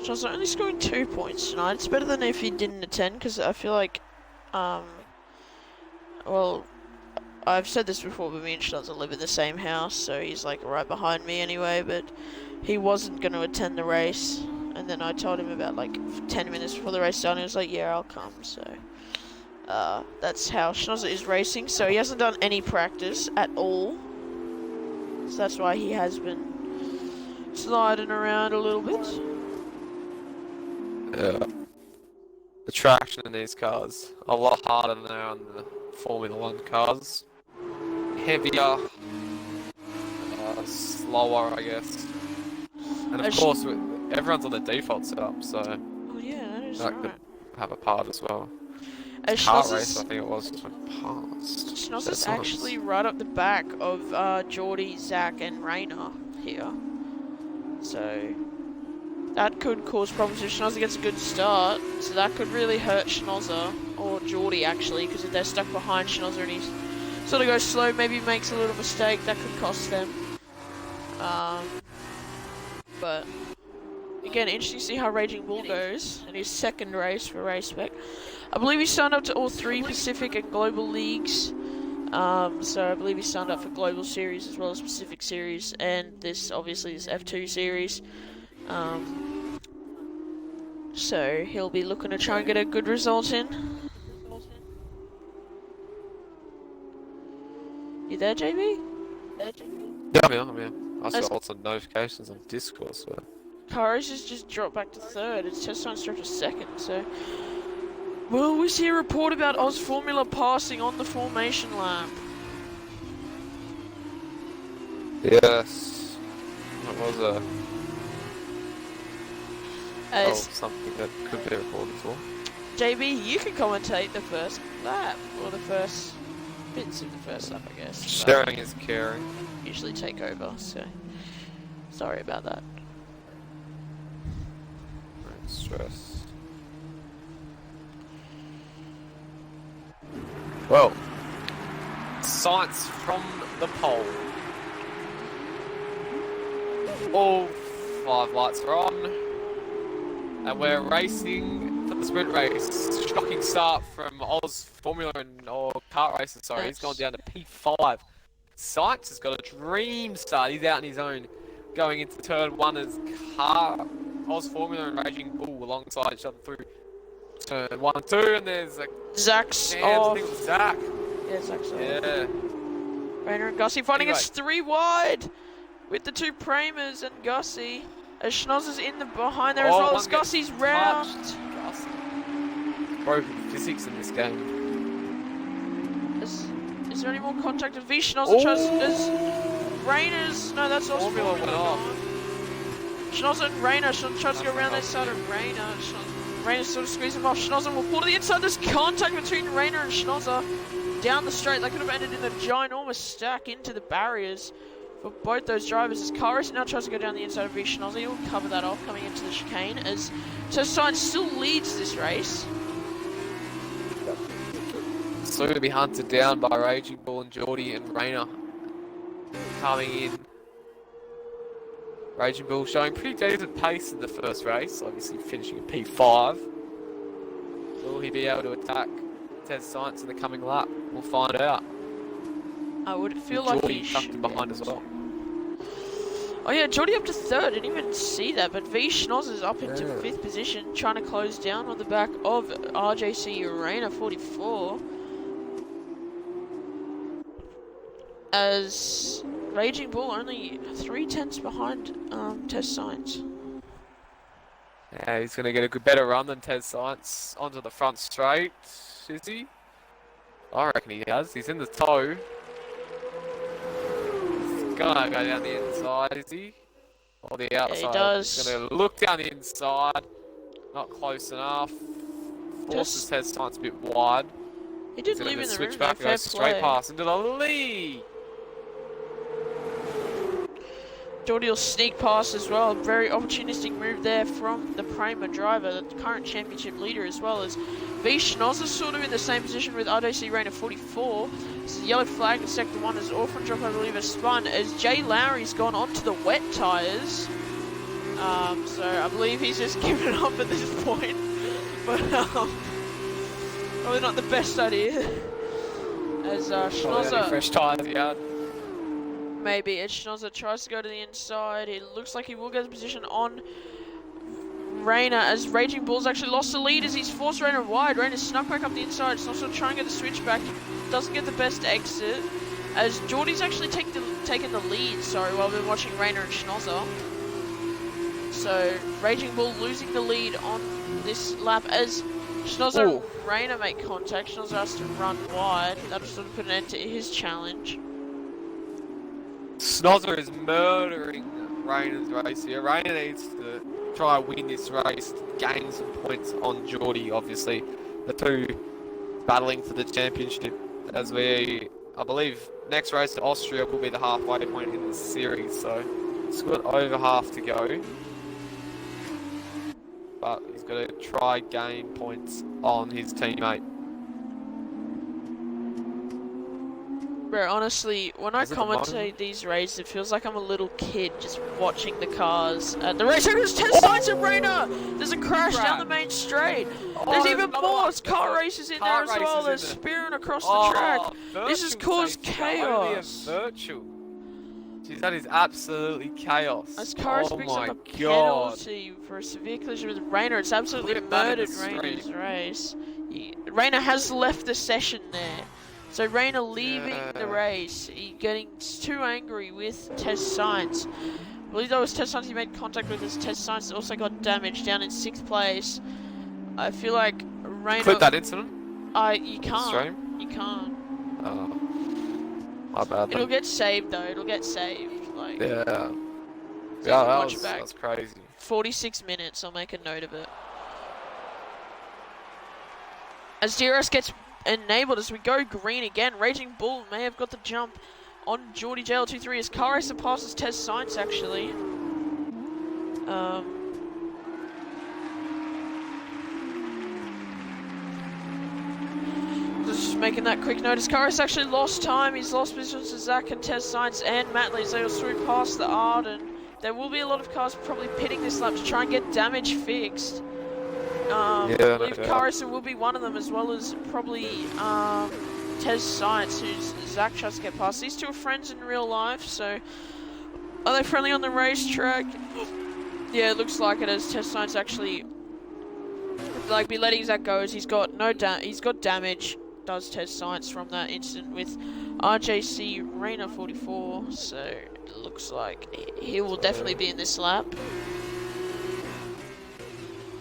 Speaker 1: So only scoring 2 points tonight. It's better than if he didn't attend, because I feel like, well, I've said this before, but me and Schnozzer live in the same house, so he's like right behind me anyway, but he wasn't going to attend the race. And then I told him about like 10 minutes before the race started, and he was like, yeah, I'll come, so that's how Schnozzer is racing. So he hasn't done any practice at all, so that's why he has been sliding around a little bit.
Speaker 2: Yeah. The traction in these cars a lot harder than they are on the Formula 1 cars. Heavier, slower, I guess. And of course, everyone's on the default setup, so
Speaker 1: oh yeah, that is
Speaker 2: that
Speaker 1: right.
Speaker 2: could have a part as well. Kart race, I think it was, just went past.
Speaker 1: Schnozzer's actually right up the back of Geordie, Zach, and Rayner here. So that could cause problems if Schnozzer gets a good start. So that could really hurt Schnozzer, or Geordie actually, because if they're stuck behind Schnozzer and he's sort of goes slow, maybe makes a little mistake, that could cost them. But again, interesting to see how Raging Bull goes in his second race for Spec. I believe he signed up to all 3 Pacific and Global leagues. So I believe he signed up for Global Series as well as Pacific Series, and this obviously is F2 Series. So he'll be looking to try and get a good result in. You there, JB?
Speaker 2: Yeah, I'm here. I saw lots of notifications on Discord, so.
Speaker 1: Kari's has just dropped back to 3rd. It's test time dropped to 2nd, so. Will we see a report about AuBabyFormla passing on the formation lap?
Speaker 2: Yes. That was something that could be reported for.
Speaker 1: JB, you can commentate the first lap, or the first bits of the first lap, I guess.
Speaker 2: Sharing is caring.
Speaker 1: Usually take over, so sorry about that.
Speaker 2: No stress. Well, science from the pole. All 5 lights are on, and we're racing for the sprint race. Shocking start from AuBabyFormla or kart racer. Sorry, he's gone down to P5. Sykes has got a dream start. He's out on his own going into turn 1 as AuBabyFormla and Raging Bull alongside each other through turn 1 and 2, and there's a
Speaker 1: Zach's off.
Speaker 2: Zach.
Speaker 1: Yeah, Zach's off.
Speaker 2: Yeah.
Speaker 1: Rayner and Gussie finding it's 3 wide with the 2 Pramers and Gussie. As Schnozzer's in the behind there as well as Gussie's round.
Speaker 2: Broken physics in this game.
Speaker 1: Is there any more contact? V Schnozzer tries. Rayner's. No, that's also
Speaker 2: Formula went off.
Speaker 1: Schnozzer and Rayner. Schnozzer tries to go around the side of Rayner. Rayner sort of squeezes him off. Schnozzer will pull to the inside. There's contact between Rayner and Schnozzer down the straight. That could have ended in a ginormous stack into the barriers for both those drivers. As Karis now tries to go down the inside of V Schnozzer. He'll cover that off coming into the chicane. As Science still leads this race.
Speaker 2: Soon to be hunted down by Raging Bull and Geordie and Rayner coming in. Raging Bull showing pretty decent pace in the first race, obviously finishing at P5. Will he be able to attack Ted Science in the coming lap? We'll find out.
Speaker 1: I would feel like
Speaker 2: Geordie tucked behind as well.
Speaker 1: Oh yeah, Geordie up to 3rd. Didn't even see that, but V Schnozzer's up into 5th position, trying to close down on the back of RJC Arena 44. As Raging Bull only 3/10 behind Test Science.
Speaker 2: Yeah, he's going to get a good, better run than Ted Science onto the front straight, is he? I reckon he has. He's in the toe. Gonna go down the inside, is he? Or the outside?
Speaker 1: Yeah, he does.
Speaker 2: He's gonna look down the inside. Not close enough. Forces Ted Science a bit wide.
Speaker 1: He
Speaker 2: He's
Speaker 1: didn't
Speaker 2: gonna
Speaker 1: leave in the
Speaker 2: switch
Speaker 1: room,
Speaker 2: back,
Speaker 1: though. Fair
Speaker 2: go straight
Speaker 1: play.
Speaker 2: pass into the lead.
Speaker 1: Geordie will sneak past as well. Very opportunistic move there from the Prima driver, the current championship leader, as well as V Schnozzer sort of in the same position with RJC Rainer 44. This is a yellow flag in sector 1 as Orphan Drop, I believe, has spun as Jay Lowry's gone onto the wet tyres. So I believe he's just given it up at this point. But probably not the best idea. As Schnozzer...
Speaker 2: fresh tyres, yeah.
Speaker 1: Maybe as Schnozzer tries to go to the inside. It looks like he will get the position on Rainer as Raging Bull's actually lost the lead as he's forced Rainer wide. Rainer snuck back up the inside. Schnozzer trying to get the switch back. He doesn't get the best exit as Geordie's actually taken the lead, while we're watching Rainer and Schnozzer. So Raging Bull losing the lead on this lap as Schnozzer and Rainer make contact. Schnozzer has to run wide. That'll sort of put an end to his challenge.
Speaker 2: Schnozzer is murdering Rainer's race here. Rainer needs to try and win this race, gain some points on Geordie, obviously. The two battling for the championship as I believe, next race to Austria will be the halfway point in the series. So it's got over half to go. But he's got to try gain points on his teammate.
Speaker 1: Bro, honestly, when I commentate these races, it feels like I'm a little kid just watching the cars at the race. There's 10 sides of Rainer! There's a crash down the main straight. There's even more! There's car races in there as well. There's spearing across the track. This has caused chaos.
Speaker 2: Jeez, that is absolutely chaos.
Speaker 1: As Karis picks up a penalty for a severe collision with Rainer, it's absolutely murdered Rainer's race. Rainer has left the session there. So Rainer leaving the race, he getting too angry with Test Science. I believe that was Test Science he made contact with, as Test Science also got damaged down in 6th place. I feel like Rainer...
Speaker 2: Clip that incident?
Speaker 1: You can't. You can't.
Speaker 2: Oh. My bad.
Speaker 1: It'll get saved though, it'll get saved. Like,
Speaker 2: yeah.
Speaker 1: So
Speaker 2: Yeah, that's crazy.
Speaker 1: 46 minutes, I'll make a note of it. As DRS gets enabled as we go green again. Raging Bull may have got the jump on Geordie JL23 as Car Racer passes Test Science actually. Just making that quick note as Car Racer actually lost time. He's lost positions to Zach and Test Science and Matt Lee. They will swoop past the Ard, and there will be a lot of cars probably pitting this lap to try and get damage fixed. I believe Car Racer will be one of them, as well as probably Test Science, who's Zach tries to get past. These two are friends in real life, so are they friendly on the racetrack? Yeah, it looks like it, as Test Science actually be letting Zach go, as he's got damage. Does Test Science from that incident with RJC Rainer 44, so it looks like he will definitely be in this lap.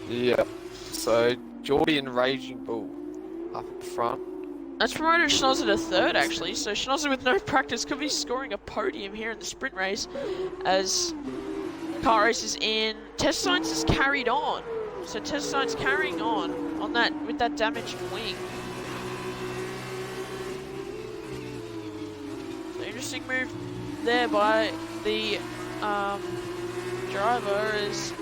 Speaker 2: Yeah. So, Geordie and Raging Bull up at the front.
Speaker 1: That's promoted Schnozzer to 3rd, actually. So, Schnozzer with no practice could be scoring a podium here in the sprint race as Car Race is in. Test Science is carried on. So, Test Science carrying on that with that damaged wing. So, interesting move there by the driver as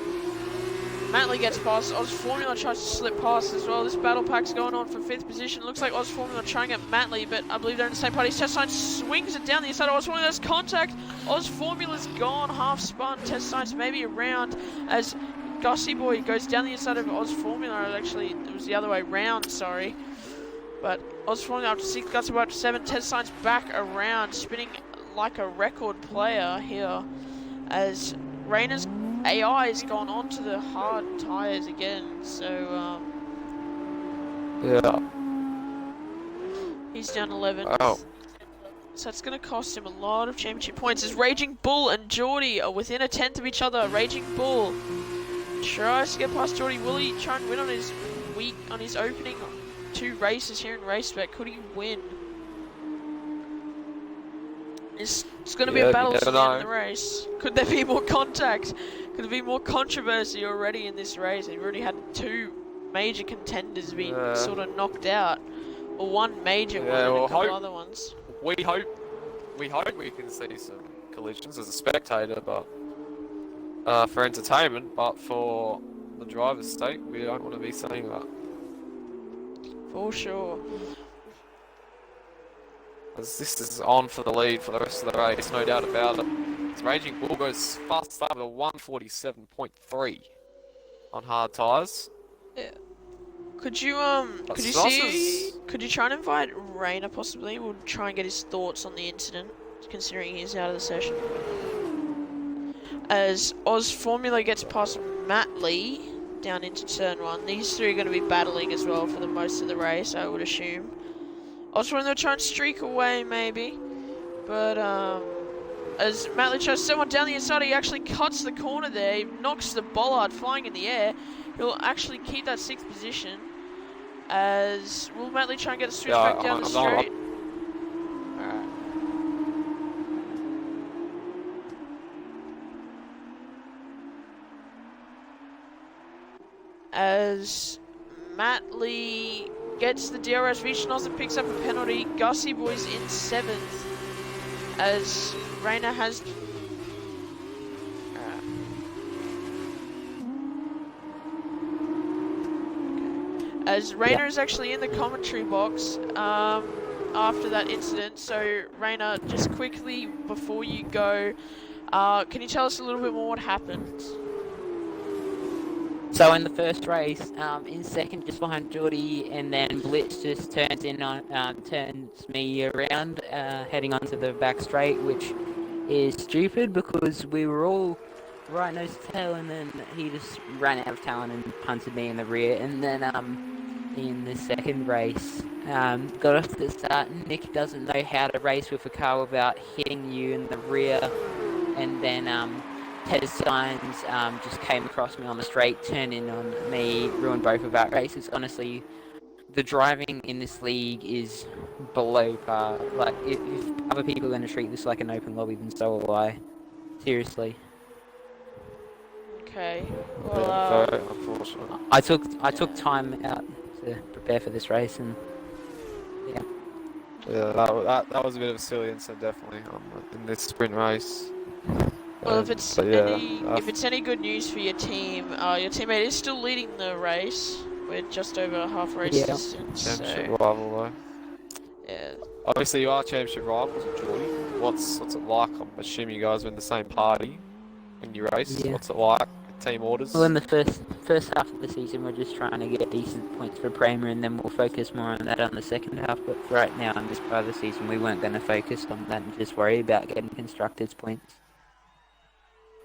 Speaker 1: Matley gets past. AuBabyFormla tries to slip past as well. This battle pack's going on for 5th position. Looks like AuBabyFormla trying at Matley, but I believe they're in the same party. Test Science swings it down the inside. AuBabyFormla has contact. AuBabyFormula's gone, half spun. Test Science maybe around as Gussie Boy goes down the inside of AuBabyFormla. Actually, it was the other way round, sorry. But AuBabyFormula up to 6, Gussie Boy up to 7. Test Science back around, spinning like a record player here as Rainer's AI has gone onto the hard tyres again, so
Speaker 2: yeah,
Speaker 1: he's down 11.
Speaker 2: Wow.
Speaker 1: So it's going to cost him a lot of championship points as Raging Bull and Geordie are within a 10th of each other. Raging Bull tries to get past Geordie. Will he try and win on his opening 2 races here in Race Spec? Could he win? It's going to be a
Speaker 2: Yeah,
Speaker 1: battle
Speaker 2: you
Speaker 1: to
Speaker 2: never
Speaker 1: the end of
Speaker 2: know.
Speaker 1: the race. Could there be more contact? Could there be more controversy already in this race? We've already had 2 major contenders be sort of knocked out, or 1 major one and a couple other ones.
Speaker 2: We hope we can see some collisions as a spectator, but for entertainment. But for the driver's sake, we don't want to be saying that.
Speaker 1: For sure.
Speaker 2: As this is on for the lead for the rest of the race, no doubt about it. This Raging Bull goes fast start with a 147.3 on hard tyres.
Speaker 1: Yeah. Could you could you try and invite Rayner possibly? We'll try and get his thoughts on the incident, considering he's out of the session. As AuBabyFormla gets past Matt Lee down into turn 1, these 3 are going to be battling as well for the most of the race, I would assume. AuBabyFormla trying to streak away maybe, but as Matt Lee tries someone down the inside, he actually cuts the corner there. He knocks the bollard flying in the air. He'll actually keep that 6th position. As will Matt Lee try and get a switch back down the straight? Alright. As Matt Lee gets the DRS, Vichnozza picks up a penalty. Gussie Boy's in 7th. As Rayner has... As Rayner is actually in the commentary box after that incident. So Rayner, just quickly before you go, can you tell us a little bit more what happened?
Speaker 3: So in the first race, in second just behind Geordie, and then Blitz just turns me around, heading onto the back straight, which is stupid because we were all right nose to tail, and then he just ran out of talent and punted me in the rear. And then in the second race, got off to the start. Nick doesn't know how to race with a car without hitting you in the rear, and then Tez Signs just came across me on the straight, turned in on me, ruined both of our races. Honestly, the driving in this league is below par. Like, if other people are going to treat this like an open lobby, then so will I. Seriously.
Speaker 1: Okay.
Speaker 2: Yeah,
Speaker 1: Well,
Speaker 2: very unfortunate.
Speaker 3: I took time out to prepare for this race, and yeah.
Speaker 2: Yeah, that was a bit of a silly incident, definitely, in this sprint race.
Speaker 1: well, if it's any good news for your team, your teammate is still leading the race with just over half race distance.
Speaker 2: Championship
Speaker 1: So,
Speaker 2: rival though.
Speaker 1: yeah.
Speaker 2: Obviously, you are championship rivals with Geordie. What's it like? I'm assuming you guys were in the same party when you race.
Speaker 3: Yeah.
Speaker 2: What's it like? Team orders?
Speaker 3: Well, in the first half of the season, we're just trying to get decent points for Premier, and then we'll focus more on that on the second half. But right now, in this part of the season, we weren't going to focus on that and just worry about getting constructors points.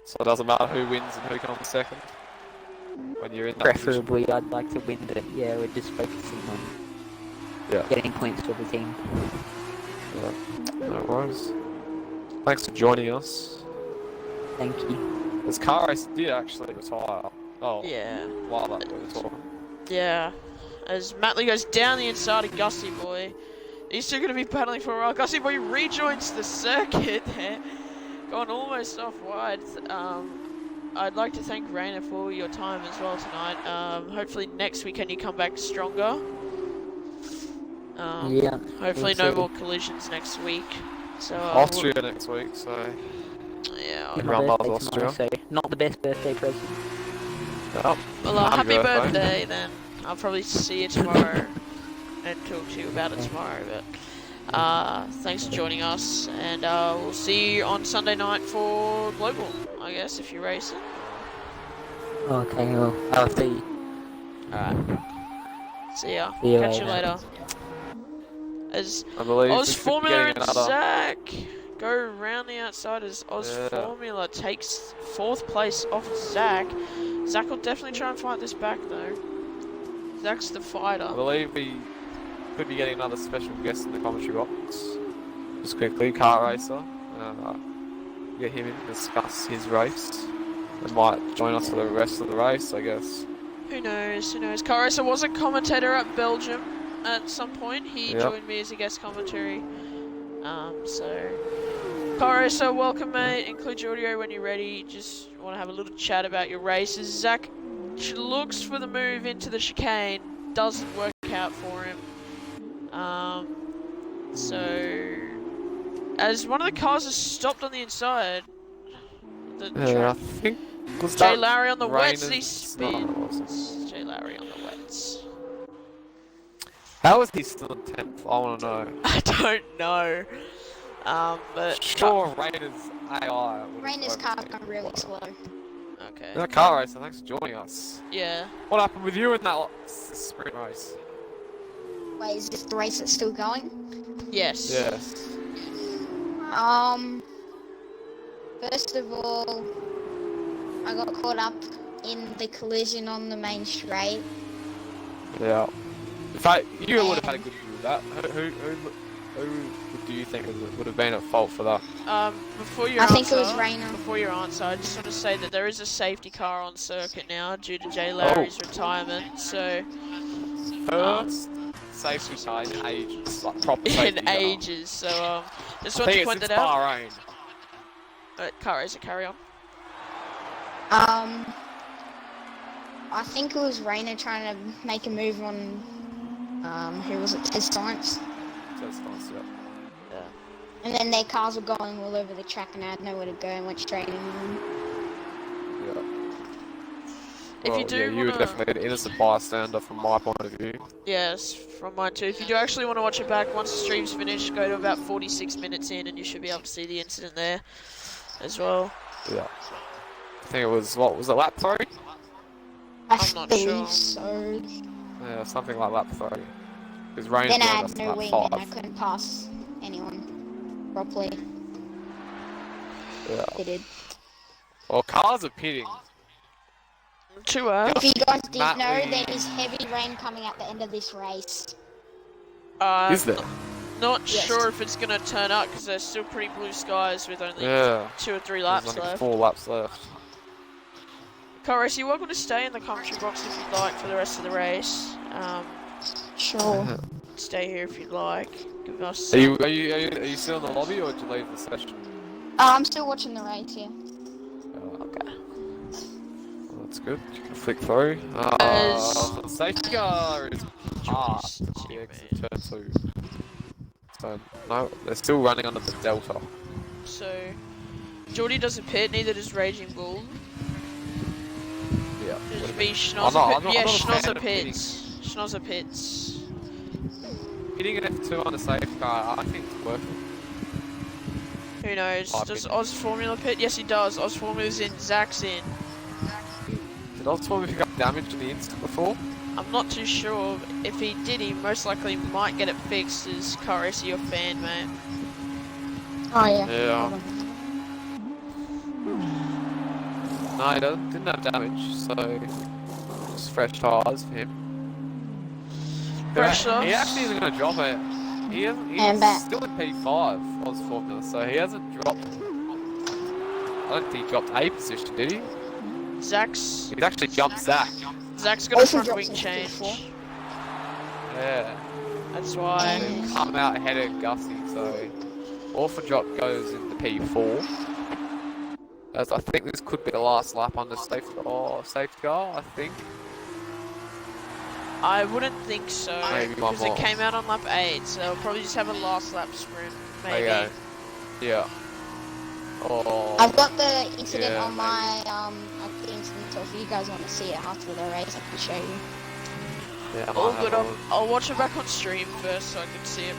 Speaker 2: So it doesn't matter who wins and who comes second when you're in that
Speaker 3: Preferably,
Speaker 2: position.
Speaker 3: I'd like to win, but yeah, we're just focusing on getting points for the team.
Speaker 2: Yeah, no worries. Thanks for joining us.
Speaker 3: Thank you.
Speaker 2: This car race did actually retire. Oh,
Speaker 1: Yeah.
Speaker 2: while that we were talking.
Speaker 1: Yeah. As Matt Lee goes down the inside of Gussie Boy, these two are going to be battling for a while. Gussie Boy rejoins the circuit there, going almost off wide. I'd like to thank Rayner for your time as well tonight. Hopefully next weekend you come back stronger.
Speaker 3: Yeah.
Speaker 1: Hopefully no more collisions next week. So
Speaker 2: Austria next week, so
Speaker 1: yeah.
Speaker 2: everyone loves Austria.
Speaker 3: So not the best birthday present.
Speaker 2: Oh,
Speaker 1: Well, happy birthday then. I'll probably see you tomorrow and talk to you about it tomorrow. But thanks for joining us, and we'll see you on Sunday night for Global, I guess, if you race it.
Speaker 3: Okay, well, I'll see you.
Speaker 1: Alright. See ya.
Speaker 3: See you
Speaker 1: Catch you
Speaker 3: later.
Speaker 1: later. As
Speaker 2: I believe we could be
Speaker 1: AuBabyFormla
Speaker 2: getting
Speaker 1: and
Speaker 2: another.
Speaker 1: Zach go around the outside as AuBabyFormla takes 4th place off Zach. Zach will definitely try and fight this back though. Zach's the fighter.
Speaker 2: I believe we could be getting another special guest in the commentary box. Just quickly, car racer. Get him in to discuss his race. And might join us for the rest of the race, I guess.
Speaker 1: Who knows, who knows. Car racer was a commentator at Belgium at some point. He joined me as a guest commentary. So Caro, so welcome, mate. Include your audio when you're ready. Just want to have a little chat about your races. Zach looks for the move into the chicane. Doesn't work out for him. So as one of the cars has stopped on the inside, the
Speaker 2: Yeah, I
Speaker 1: track.
Speaker 2: think was
Speaker 1: Jay
Speaker 2: that
Speaker 1: Lowry on the wets.
Speaker 2: Rain
Speaker 1: He
Speaker 2: and- No, it wasn't.
Speaker 1: spins. Jay Lowry on the wets.
Speaker 2: How is he still in 10th? I want to know.
Speaker 1: I don't know. But
Speaker 2: Sure, Raiders AI. would have
Speaker 4: Raina's car's
Speaker 2: overtaken
Speaker 4: gone really
Speaker 2: Connor.
Speaker 4: slow.
Speaker 1: okay.
Speaker 2: That car racer, thanks for joining us.
Speaker 1: Yeah.
Speaker 2: What happened with you in that sprint race?
Speaker 4: Wait, is this the race that's still going?
Speaker 1: Yes.
Speaker 2: Yes.
Speaker 4: First of all, I got caught up in the collision on the main straight.
Speaker 2: Yeah. In fact, you would have had a good view of that. Who do you think would have been at fault for that?
Speaker 1: Before your
Speaker 4: I
Speaker 1: answer,
Speaker 4: think it was Raina.
Speaker 1: Before your answer, I just want to say that there is a safety car on circuit now due to Jay Lowry's retirement. So
Speaker 2: First safety car in ages, like proper safety
Speaker 1: in
Speaker 2: car.
Speaker 1: ages. So just
Speaker 2: I
Speaker 1: want to
Speaker 2: think
Speaker 1: point
Speaker 2: it's
Speaker 1: that out.
Speaker 2: Bahrain.
Speaker 1: Car racer, carry on.
Speaker 4: I think it was Raina trying to make a move on, who was it, Test Science?
Speaker 2: That's nice, yeah.
Speaker 1: Yeah.
Speaker 4: And then their cars were going all over the track and I had nowhere to go and went straight in them.
Speaker 2: Yeah.
Speaker 1: If
Speaker 2: Well,
Speaker 1: you do
Speaker 2: yeah, you were
Speaker 1: wanna,
Speaker 2: definitely an innocent bystander from my point of view.
Speaker 1: yes, from mine too. If you do actually want to watch it back, once the stream's finished, go to about 46 minutes in, and you should be able to see the incident there, as well.
Speaker 2: Yeah. I think it was, what was it, lap 3?
Speaker 1: I'm not
Speaker 4: believe
Speaker 1: sure.
Speaker 4: So.
Speaker 2: Yeah, something like lap 3. Because Rain
Speaker 4: Then I
Speaker 2: joined
Speaker 4: had
Speaker 2: us
Speaker 4: no
Speaker 2: at
Speaker 4: wing
Speaker 2: lap
Speaker 4: and I
Speaker 2: 5.
Speaker 4: couldn't pass anyone properly.
Speaker 2: Yeah.
Speaker 4: They did.
Speaker 2: Well, cars are pitting.
Speaker 1: Too early.
Speaker 4: If you guys didn't
Speaker 2: Matt
Speaker 4: know,
Speaker 2: Lee.
Speaker 4: there is heavy rain coming at the end of this race.
Speaker 2: Is there?
Speaker 1: Not
Speaker 4: Yes.
Speaker 1: sure if it's going to turn up because there's still pretty blue skies with only
Speaker 2: Yeah.
Speaker 1: 2 or 3
Speaker 2: There's
Speaker 1: laps
Speaker 2: only
Speaker 1: left.
Speaker 2: 4 laps left.
Speaker 1: Chorus, you're welcome to stay in the commentary box if you'd like for the rest of the race.
Speaker 4: Sure.
Speaker 1: Stay here if you'd like. Give us.
Speaker 2: Are you still in the lobby or did you leave the session?
Speaker 4: I'm still watching the race here.
Speaker 1: Okay.
Speaker 2: Well, that's good. You can flick through.
Speaker 1: As-
Speaker 2: Safety car is past
Speaker 1: Jeez,
Speaker 2: the exit
Speaker 1: mate.
Speaker 2: turn 2. So, no, they're still running under the Delta.
Speaker 1: So, Geordie doesn't pit, neither does Raging Bull.
Speaker 2: Yeah.
Speaker 1: Just be
Speaker 2: I'm
Speaker 1: Schnozzer
Speaker 2: not
Speaker 1: pit. Yeah,
Speaker 2: a fan
Speaker 1: Schnozzer
Speaker 2: of
Speaker 1: pits. Schnozzer pits.
Speaker 2: Hitting an F2 on a safety car, I think it's worth it.
Speaker 1: Who knows?
Speaker 2: My
Speaker 1: Does
Speaker 2: opinion.
Speaker 1: Oz Formula pit? Yes, he does. Oz Formula's in. Zach's in.
Speaker 2: Did Osborne pick up damage in the instant before?
Speaker 1: I'm not too sure. If he did, he most likely might get it fixed as car racer, your fan, mate.
Speaker 4: Oh yeah.
Speaker 2: Yeah. No, he didn't have damage, so just fresh tyres for him.
Speaker 1: Fresh
Speaker 2: He
Speaker 1: tyres?
Speaker 2: actually isn't going to drop it. He's
Speaker 4: And back.
Speaker 2: still in P5 Oz Formula, so he hasn't dropped. I don't think he dropped A position, did he?
Speaker 1: Zach's
Speaker 2: He's actually jumped Zach.
Speaker 1: got a
Speaker 4: Also
Speaker 1: front
Speaker 4: drops
Speaker 1: wing
Speaker 4: into
Speaker 1: change.
Speaker 4: P4.
Speaker 2: Yeah.
Speaker 1: That's why.
Speaker 2: And come out ahead of Gussie, so Orphan Drop goes into P4. As I think this could be the last lap on the safety car, I think.
Speaker 1: I wouldn't think so,
Speaker 2: Maybe one
Speaker 1: because it
Speaker 2: more.
Speaker 1: came out on lap 8, so they'll probably just have a last lap sprint, maybe.
Speaker 2: Okay. Yeah. Oh.
Speaker 4: I've got the incident
Speaker 2: Yeah,
Speaker 4: on my at the incident, so if you guys want to see it after the race, I can show you.
Speaker 2: Yeah, I
Speaker 1: All
Speaker 2: might
Speaker 1: good.
Speaker 2: have
Speaker 1: I'll watch it back on stream first so I can see it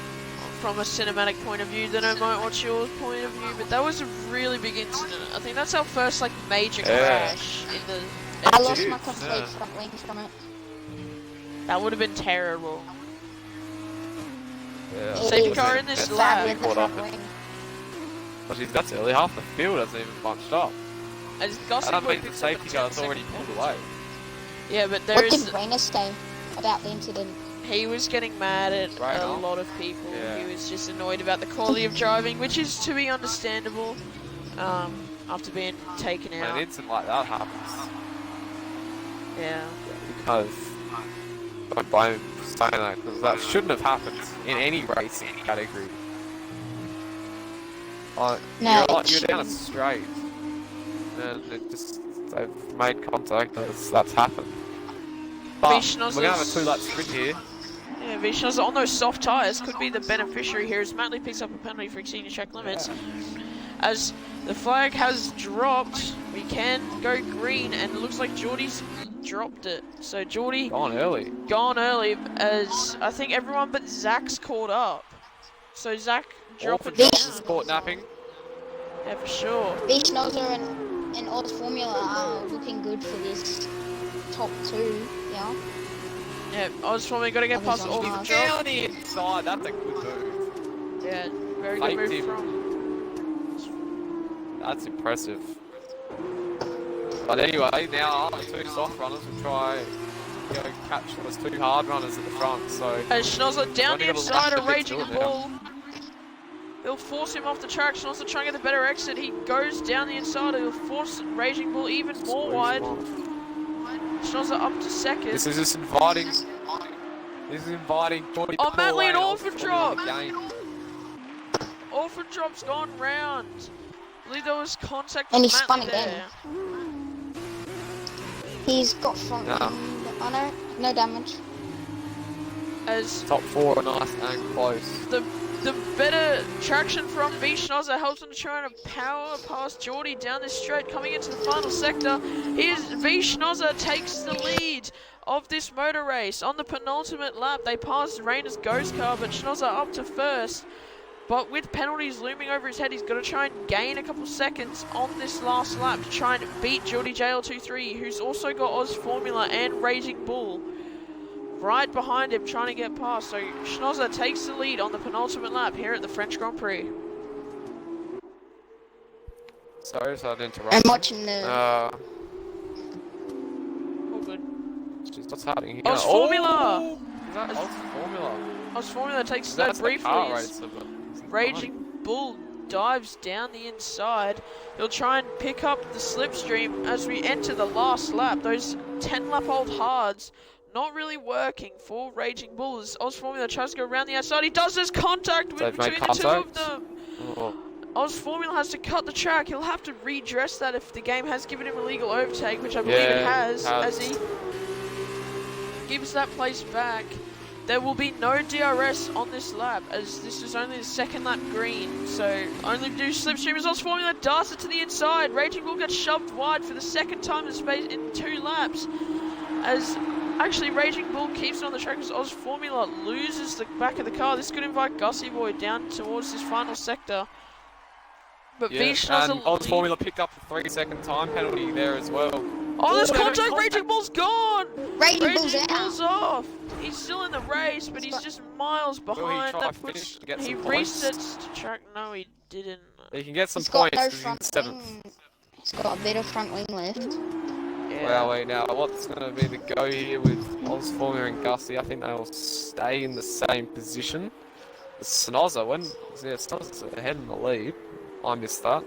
Speaker 1: from a cinematic point of view, then I might watch your point of view, but that was a really big incident. I think that's our first like major
Speaker 2: Yeah.
Speaker 1: crash in the
Speaker 4: I lost
Speaker 2: is,
Speaker 4: my complete
Speaker 2: yeah.
Speaker 4: front wing from it.
Speaker 1: That would have been terrible.
Speaker 2: Yeah.
Speaker 1: Safety
Speaker 4: It
Speaker 1: car
Speaker 4: was
Speaker 1: in this
Speaker 2: That's
Speaker 1: lap.
Speaker 4: bad with the
Speaker 2: caught up
Speaker 4: front
Speaker 2: in-
Speaker 4: wing.
Speaker 2: But geez, that's early. Half the field hasn't even bunched up.
Speaker 1: As
Speaker 2: And
Speaker 1: Gosling
Speaker 2: that
Speaker 1: boy
Speaker 2: means the
Speaker 1: picks up a
Speaker 2: safety
Speaker 1: 10
Speaker 2: car's already
Speaker 1: second
Speaker 2: pulled
Speaker 1: penalty.
Speaker 2: away.
Speaker 1: Yeah, but
Speaker 4: What did Raina say about the incident?
Speaker 1: he was getting mad at
Speaker 2: Right
Speaker 1: a
Speaker 2: on.
Speaker 1: lot of people.
Speaker 2: Yeah.
Speaker 1: He was just annoyed about the quality of driving, which is to be understandable. After being taken
Speaker 2: When
Speaker 1: out.
Speaker 2: an incident like that happens,
Speaker 1: Yeah.
Speaker 2: because don't blame him for saying that, because that shouldn't have happened in any racing category.
Speaker 4: No,
Speaker 2: you're down a straight, and they've made contact. That's happened. But we're gonna have a 2-lap sprint here.
Speaker 1: Yeah, Vishna's on those soft tyres could be the beneficiary here as Matley picks up a penalty for exceeding track limits. As the flag has dropped, we can go green, and it looks like Geordie's dropped it. So Geordie
Speaker 2: Gone early.
Speaker 1: As I think everyone but Zach's caught up. So Zach dropped it
Speaker 2: Orphan caught napping.
Speaker 1: Yeah, for sure.
Speaker 4: Vishnoza and AuBabyFormla are looking good for this top 2, yeah.
Speaker 1: Yeah, AuBabyFormla got to get past all the
Speaker 2: Down
Speaker 1: drop.
Speaker 2: the inside. That's a good move.
Speaker 1: Yeah, very good
Speaker 2: Faked
Speaker 1: move
Speaker 2: him.
Speaker 1: from.
Speaker 2: That's impressive. But anyway, now the 2 soft runners will try go catch those 2 hard runners at the front. So
Speaker 1: As Schnozzer down the
Speaker 2: Only got a
Speaker 1: inside,
Speaker 2: lap
Speaker 1: a
Speaker 2: to get
Speaker 1: raging
Speaker 2: to it now.
Speaker 1: bull. He'll force him off the track. Schnozzer trying to get the better exit. He goes down the inside. He'll force Raging Bull even more
Speaker 2: squeeze
Speaker 1: wide.
Speaker 2: them off.
Speaker 1: Schnozzer up to second.
Speaker 2: This is just inviting. Geordie
Speaker 1: Oh,
Speaker 2: to pull
Speaker 1: Matley,
Speaker 2: away
Speaker 1: an
Speaker 2: and
Speaker 1: orphan
Speaker 2: AuBabyFormla
Speaker 1: drop.
Speaker 2: again.
Speaker 1: Orphan drop's gone round. I believe there was contact
Speaker 4: And
Speaker 1: with
Speaker 4: he spun
Speaker 1: Matley
Speaker 4: again.
Speaker 1: there.
Speaker 4: He's got front
Speaker 2: No.
Speaker 4: oh no damage.
Speaker 1: As
Speaker 2: Top 4 are nice and close.
Speaker 1: the better traction from V Schnozzer helps him to try and power past Geordie down this straight, coming into the final sector. Here's V Schnozzer takes the lead of this motor race. On the penultimate lap, they passed Rayner's ghost car, but Schnozzer up to first. But with penalties looming over his head, he's got to try and gain a couple seconds on this last lap to try and beat Geordie JL23, who's also got AuBabyFormla and Raging Bull right behind him trying to get past. So Schnozzer takes the lead on the penultimate lap here at the French Grand Prix.
Speaker 2: Sorry, so I didn't interrupt.
Speaker 4: I'm watching the
Speaker 1: All good.
Speaker 2: Jeez, what's happening here?
Speaker 1: AuBabyFormla!
Speaker 2: Oh! Is that AuBabyFormla?
Speaker 1: AuBabyFormla takes that
Speaker 2: That's the
Speaker 1: briefly.
Speaker 2: car
Speaker 1: as
Speaker 2: racer, but it's
Speaker 1: Raging Bull dives down the inside. He'll try and pick up the slipstream as we enter the last lap. Those 10-lap-old hards not really working for Raging Bull as AuBabyFormla tries to go around the outside. He does this contact
Speaker 2: They've made
Speaker 1: between the two of
Speaker 2: contact?
Speaker 1: them.
Speaker 2: Oh.
Speaker 1: AuBabyFormla has to cut the track. He'll have to redress that if the game has given him a legal overtake, which I believe it has, as he gives that place back. There will be no DRS on this lap, as this is only the second lap green. So only do slipstream as AuBabyFormla darts it to the inside. Raging Bull gets shoved wide for the second time in space in 2 laps. As actually Raging Bull keeps it on the track as AuBabyFormla loses the back of the car. This could invite Gussie Boy down towards this final sector. But
Speaker 2: Yeah,
Speaker 1: V
Speaker 2: and
Speaker 1: Schnozzer
Speaker 2: AuBabyFormla picked up a 3-second time penalty there as well.
Speaker 1: Oh, there's
Speaker 2: Oh,
Speaker 1: contact!
Speaker 2: contact.
Speaker 1: Raging Bull's gone!
Speaker 4: Raging Bull's
Speaker 1: Bull's
Speaker 4: out.
Speaker 1: off! He's still in the race, but he's just miles behind.
Speaker 2: try
Speaker 1: That
Speaker 2: to
Speaker 1: puts,
Speaker 2: finish to get
Speaker 1: he
Speaker 2: some points?
Speaker 1: resets to track. No, he didn't.
Speaker 2: You can get some
Speaker 4: He's got
Speaker 2: points
Speaker 4: no
Speaker 2: 'cause he's in
Speaker 4: front
Speaker 2: 7th.
Speaker 4: wing. He's got a bit of front wing left.
Speaker 1: Yeah.
Speaker 2: Well, wait, now what's going to be the go here with AuBabyFormla and Gussie? I think they'll stay in the same position. The Schnozzer, Schnozzer's ahead in the lead. I missed that.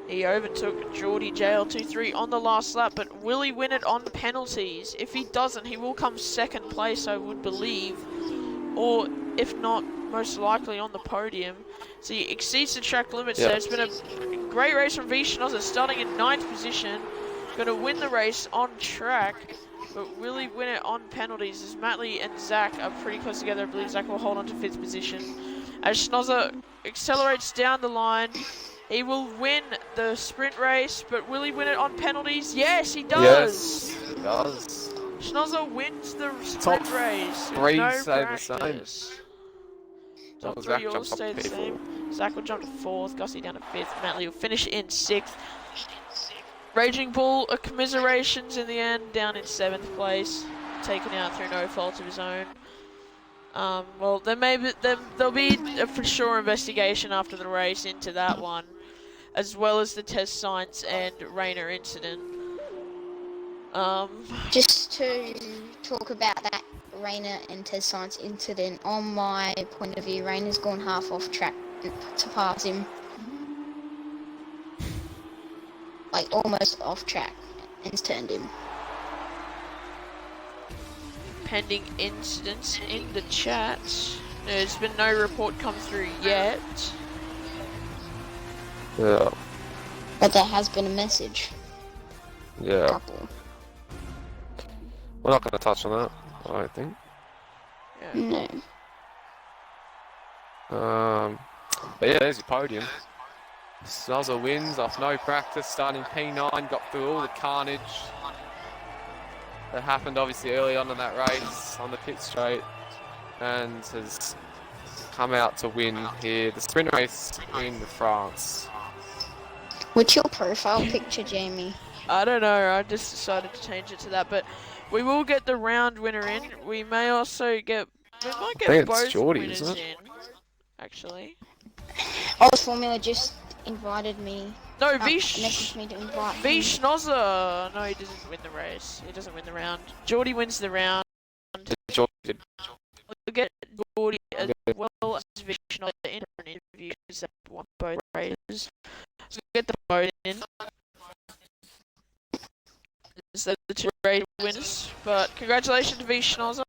Speaker 1: He overtook Geordie JL23 on the last lap, but will he win it on penalties? If he doesn't, he will come second place, I would believe. Or, if not, most likely on the podium. So he exceeds the track limits there. It's been a great race from V Schnozzer, starting in 9th position. Going to win the race on track, but will he win it on penalties? As Matley and Zach are pretty close together. I believe Zach will hold on to 5th position. As Schnozzer accelerates down the line, he will win the sprint race, but will he win it on penalties? Yes, he does!
Speaker 2: Yes, he does.
Speaker 1: Schnozzer wins the sprint
Speaker 2: Top
Speaker 1: race. with
Speaker 2: 3
Speaker 1: no
Speaker 2: stay the same.
Speaker 1: practice. Top
Speaker 2: Oh,
Speaker 1: 3
Speaker 2: Zach
Speaker 1: all
Speaker 2: jumps up
Speaker 1: stay
Speaker 2: to
Speaker 1: the
Speaker 2: P4.
Speaker 1: same. Zach will jump to 4th, Gussie down to 5th, Matley will finish in 6th. Raging Bull, commiserations in the end, down in 7th place, taken out through no fault of his own. Well, there'll be a for sure investigation after the race into that one, as well as the test science and Rayner incident.
Speaker 4: Just to talk about that Rayner and test science incident, on my point of view, Rayner's gone half off track to pass him. Like almost off track and turned him.
Speaker 1: Pending incidents in the chat. There's been no report come through yet.
Speaker 2: Yeah.
Speaker 4: But there has been a message.
Speaker 2: Yeah.
Speaker 4: Couple.
Speaker 2: We're not going to touch on that, I don't think.
Speaker 1: Yeah.
Speaker 4: No.
Speaker 2: But yeah, there's your podium. Snozza wins off no practice, starting P9, got through all the carnage that happened obviously early on in that race on the pit straight, and has come out to win here the sprint race in France.
Speaker 4: What's your profile picture, Jamie?
Speaker 1: I don't know, I just decided to change it to that, but we will get the round winner in. We may also get, we might
Speaker 2: I
Speaker 1: get
Speaker 2: think it's
Speaker 1: both
Speaker 2: Geordie,
Speaker 1: winners
Speaker 2: isn't it?
Speaker 1: in, actually.
Speaker 4: AuBabyFormla just invited me.
Speaker 1: No,
Speaker 4: Messaged me to invite
Speaker 1: V
Speaker 4: him.
Speaker 1: Schnozzer. No, he doesn't win the race. He doesn't win the round. Geordie wins the round.
Speaker 2: Geordie did.
Speaker 1: We'll get Geordie as well as V Schnozzer in for an interview because they won both races. So we'll get the vote in. So the two race winners. But congratulations to V Schnozzer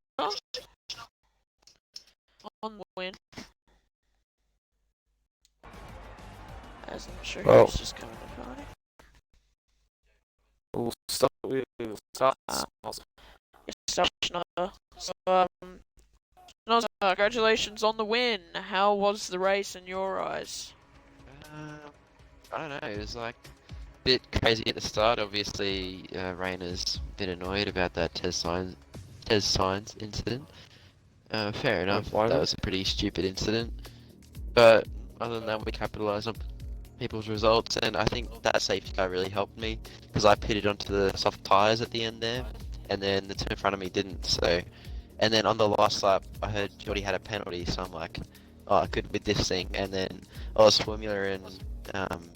Speaker 1: on the win. As I'm sure
Speaker 2: Well,
Speaker 1: he's just coming to party.
Speaker 2: We'll start with Snozza.
Speaker 1: So, Schnozzer, congratulations on the win. How was the race in your eyes?
Speaker 5: I don't know, it was like a bit crazy at the start. Obviously, Rayner's a bit annoyed about that Tez Signs incident. Fair enough,
Speaker 2: Why
Speaker 5: that
Speaker 2: not?
Speaker 5: was a pretty stupid incident. But other than that, we capitalised on people's results, and I think that safety car really helped me because I pitted onto the soft tyres at the end there, and then the two in front of me didn't. So, and then on the last lap, I heard Geordie had a penalty, so I'm like, oh, I could with this thing. And then AuBabyFormla and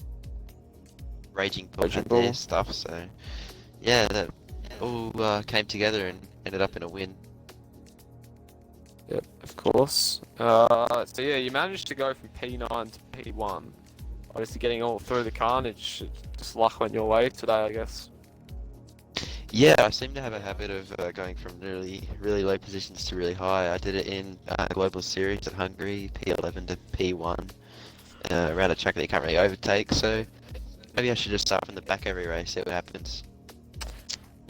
Speaker 5: Raging Bull had their stuff. So, yeah, that all came together and ended up in a win.
Speaker 2: Yep, of course. So yeah, you managed to go from P9 to P1. Obviously getting all through the carnage. Just luck went your way today, I guess.
Speaker 5: Yeah, I seem to have a habit of going from really low positions to really high. I did it in Global Series at Hungary, P11 to P1, around a track that you can't really overtake, so maybe I should just start from the back every race, see what happens.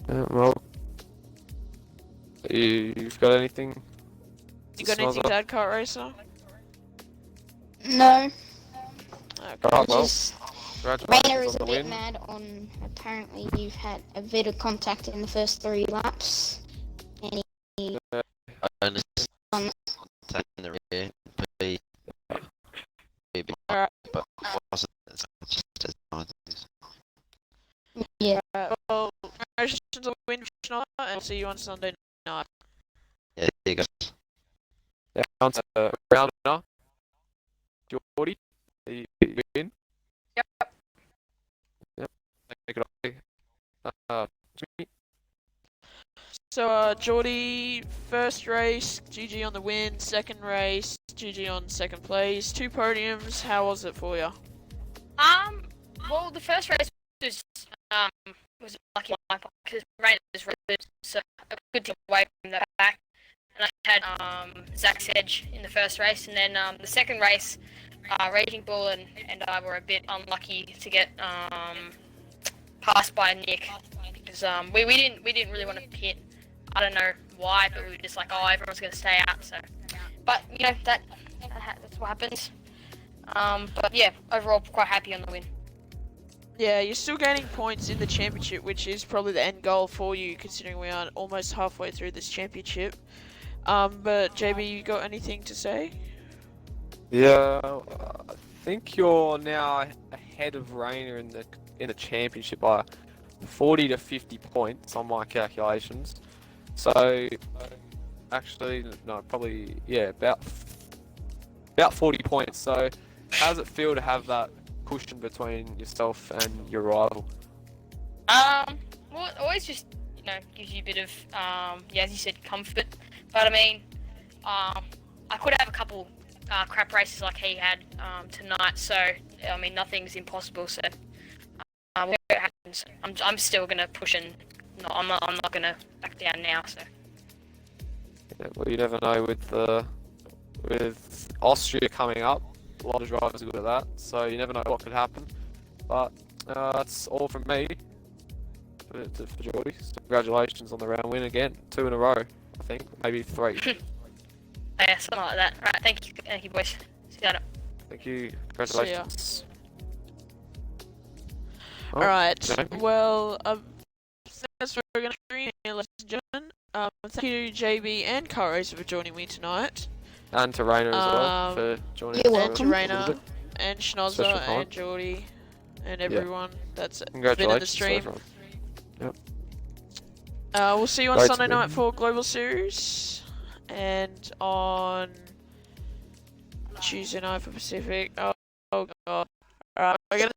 Speaker 2: Well, you've got anything?
Speaker 1: You got anything to add, Kart Racer?
Speaker 4: No.
Speaker 1: Okay.
Speaker 2: Alright, well,
Speaker 4: Just
Speaker 2: congratulations
Speaker 4: Rayner
Speaker 2: on
Speaker 4: is a
Speaker 2: the
Speaker 4: bit
Speaker 2: win.
Speaker 4: mad on apparently you've had a bit of contact in the first 3 laps. And he
Speaker 5: I only
Speaker 4: Um,
Speaker 5: sat in the rear, pretty big,
Speaker 1: Alright.
Speaker 5: but wasn't as much as others.
Speaker 4: yeah.
Speaker 1: Well, congratulations on the win, Schneider, and I'll see you on Sunday night.
Speaker 5: Yeah, there you go.
Speaker 2: Yeah, on to round winner. Geordie, you win.
Speaker 1: Yep.
Speaker 2: Yep. Take it away. Jimmy.
Speaker 1: So, Geordie, first race, GG on the win. Second race, GG on second place. 2 podiums. How was it for you?
Speaker 6: Well, the first race was lucky on my part because rain was really good, so a good to get away from the back. And I had Zach's edge in the first race, and then the second race, Raging Bull and I were a bit unlucky to get passed by Nick because we didn't really want to pit. I don't know why, but we were just like, oh, everyone's gonna stay out. So, but you know that's what happens. But yeah, overall quite happy on the win.
Speaker 1: Yeah, you're still gaining points in the championship, which is probably the end goal for you, considering we are almost halfway through this championship. But JB, you got anything to say?
Speaker 2: Yeah, I think you're now ahead of Rayner in the championship by 40 to 50 points on my calculations. So, actually, no, probably about 40 points. So, how does it feel to have that cushion between yourself and your rival?
Speaker 6: Well, it always just gives you a bit of as you said, comfort. But I mean, I could have a couple crap races like he had tonight. So I mean, nothing's impossible. So whatever it happens, I'm still gonna push and I'm not gonna back down now. So
Speaker 2: Yeah, well, you never know with Austria coming up. A lot of drivers are good at that, so you never know what could happen. But that's all from me for Geordie. So congratulations on the round win again. 2 in a row, I think, maybe 3.
Speaker 6: Yeah, something like that. Right, thank you, boys. See you later.
Speaker 2: Thank you. Congratulations. Oh,
Speaker 1: Alright,
Speaker 2: Jamie.
Speaker 1: well, that's what we're going to stream here, ladies and gentlemen. Thank you, JB and Car Racer, for joining me tonight.
Speaker 2: And to Rainer as well for joining
Speaker 4: You're
Speaker 2: us.
Speaker 1: And to
Speaker 4: welcome.
Speaker 1: Rainer, and
Speaker 2: Special
Speaker 1: Schnozzer,
Speaker 2: time.
Speaker 1: and Geordie, and everyone that's been in the
Speaker 2: Congratulations to
Speaker 1: stream.
Speaker 2: everyone.
Speaker 1: We'll see you on
Speaker 2: Great
Speaker 1: Sunday
Speaker 2: to be
Speaker 1: night for Global Series, and on Tuesday night for Pacific. Oh god. Alright, we're gonna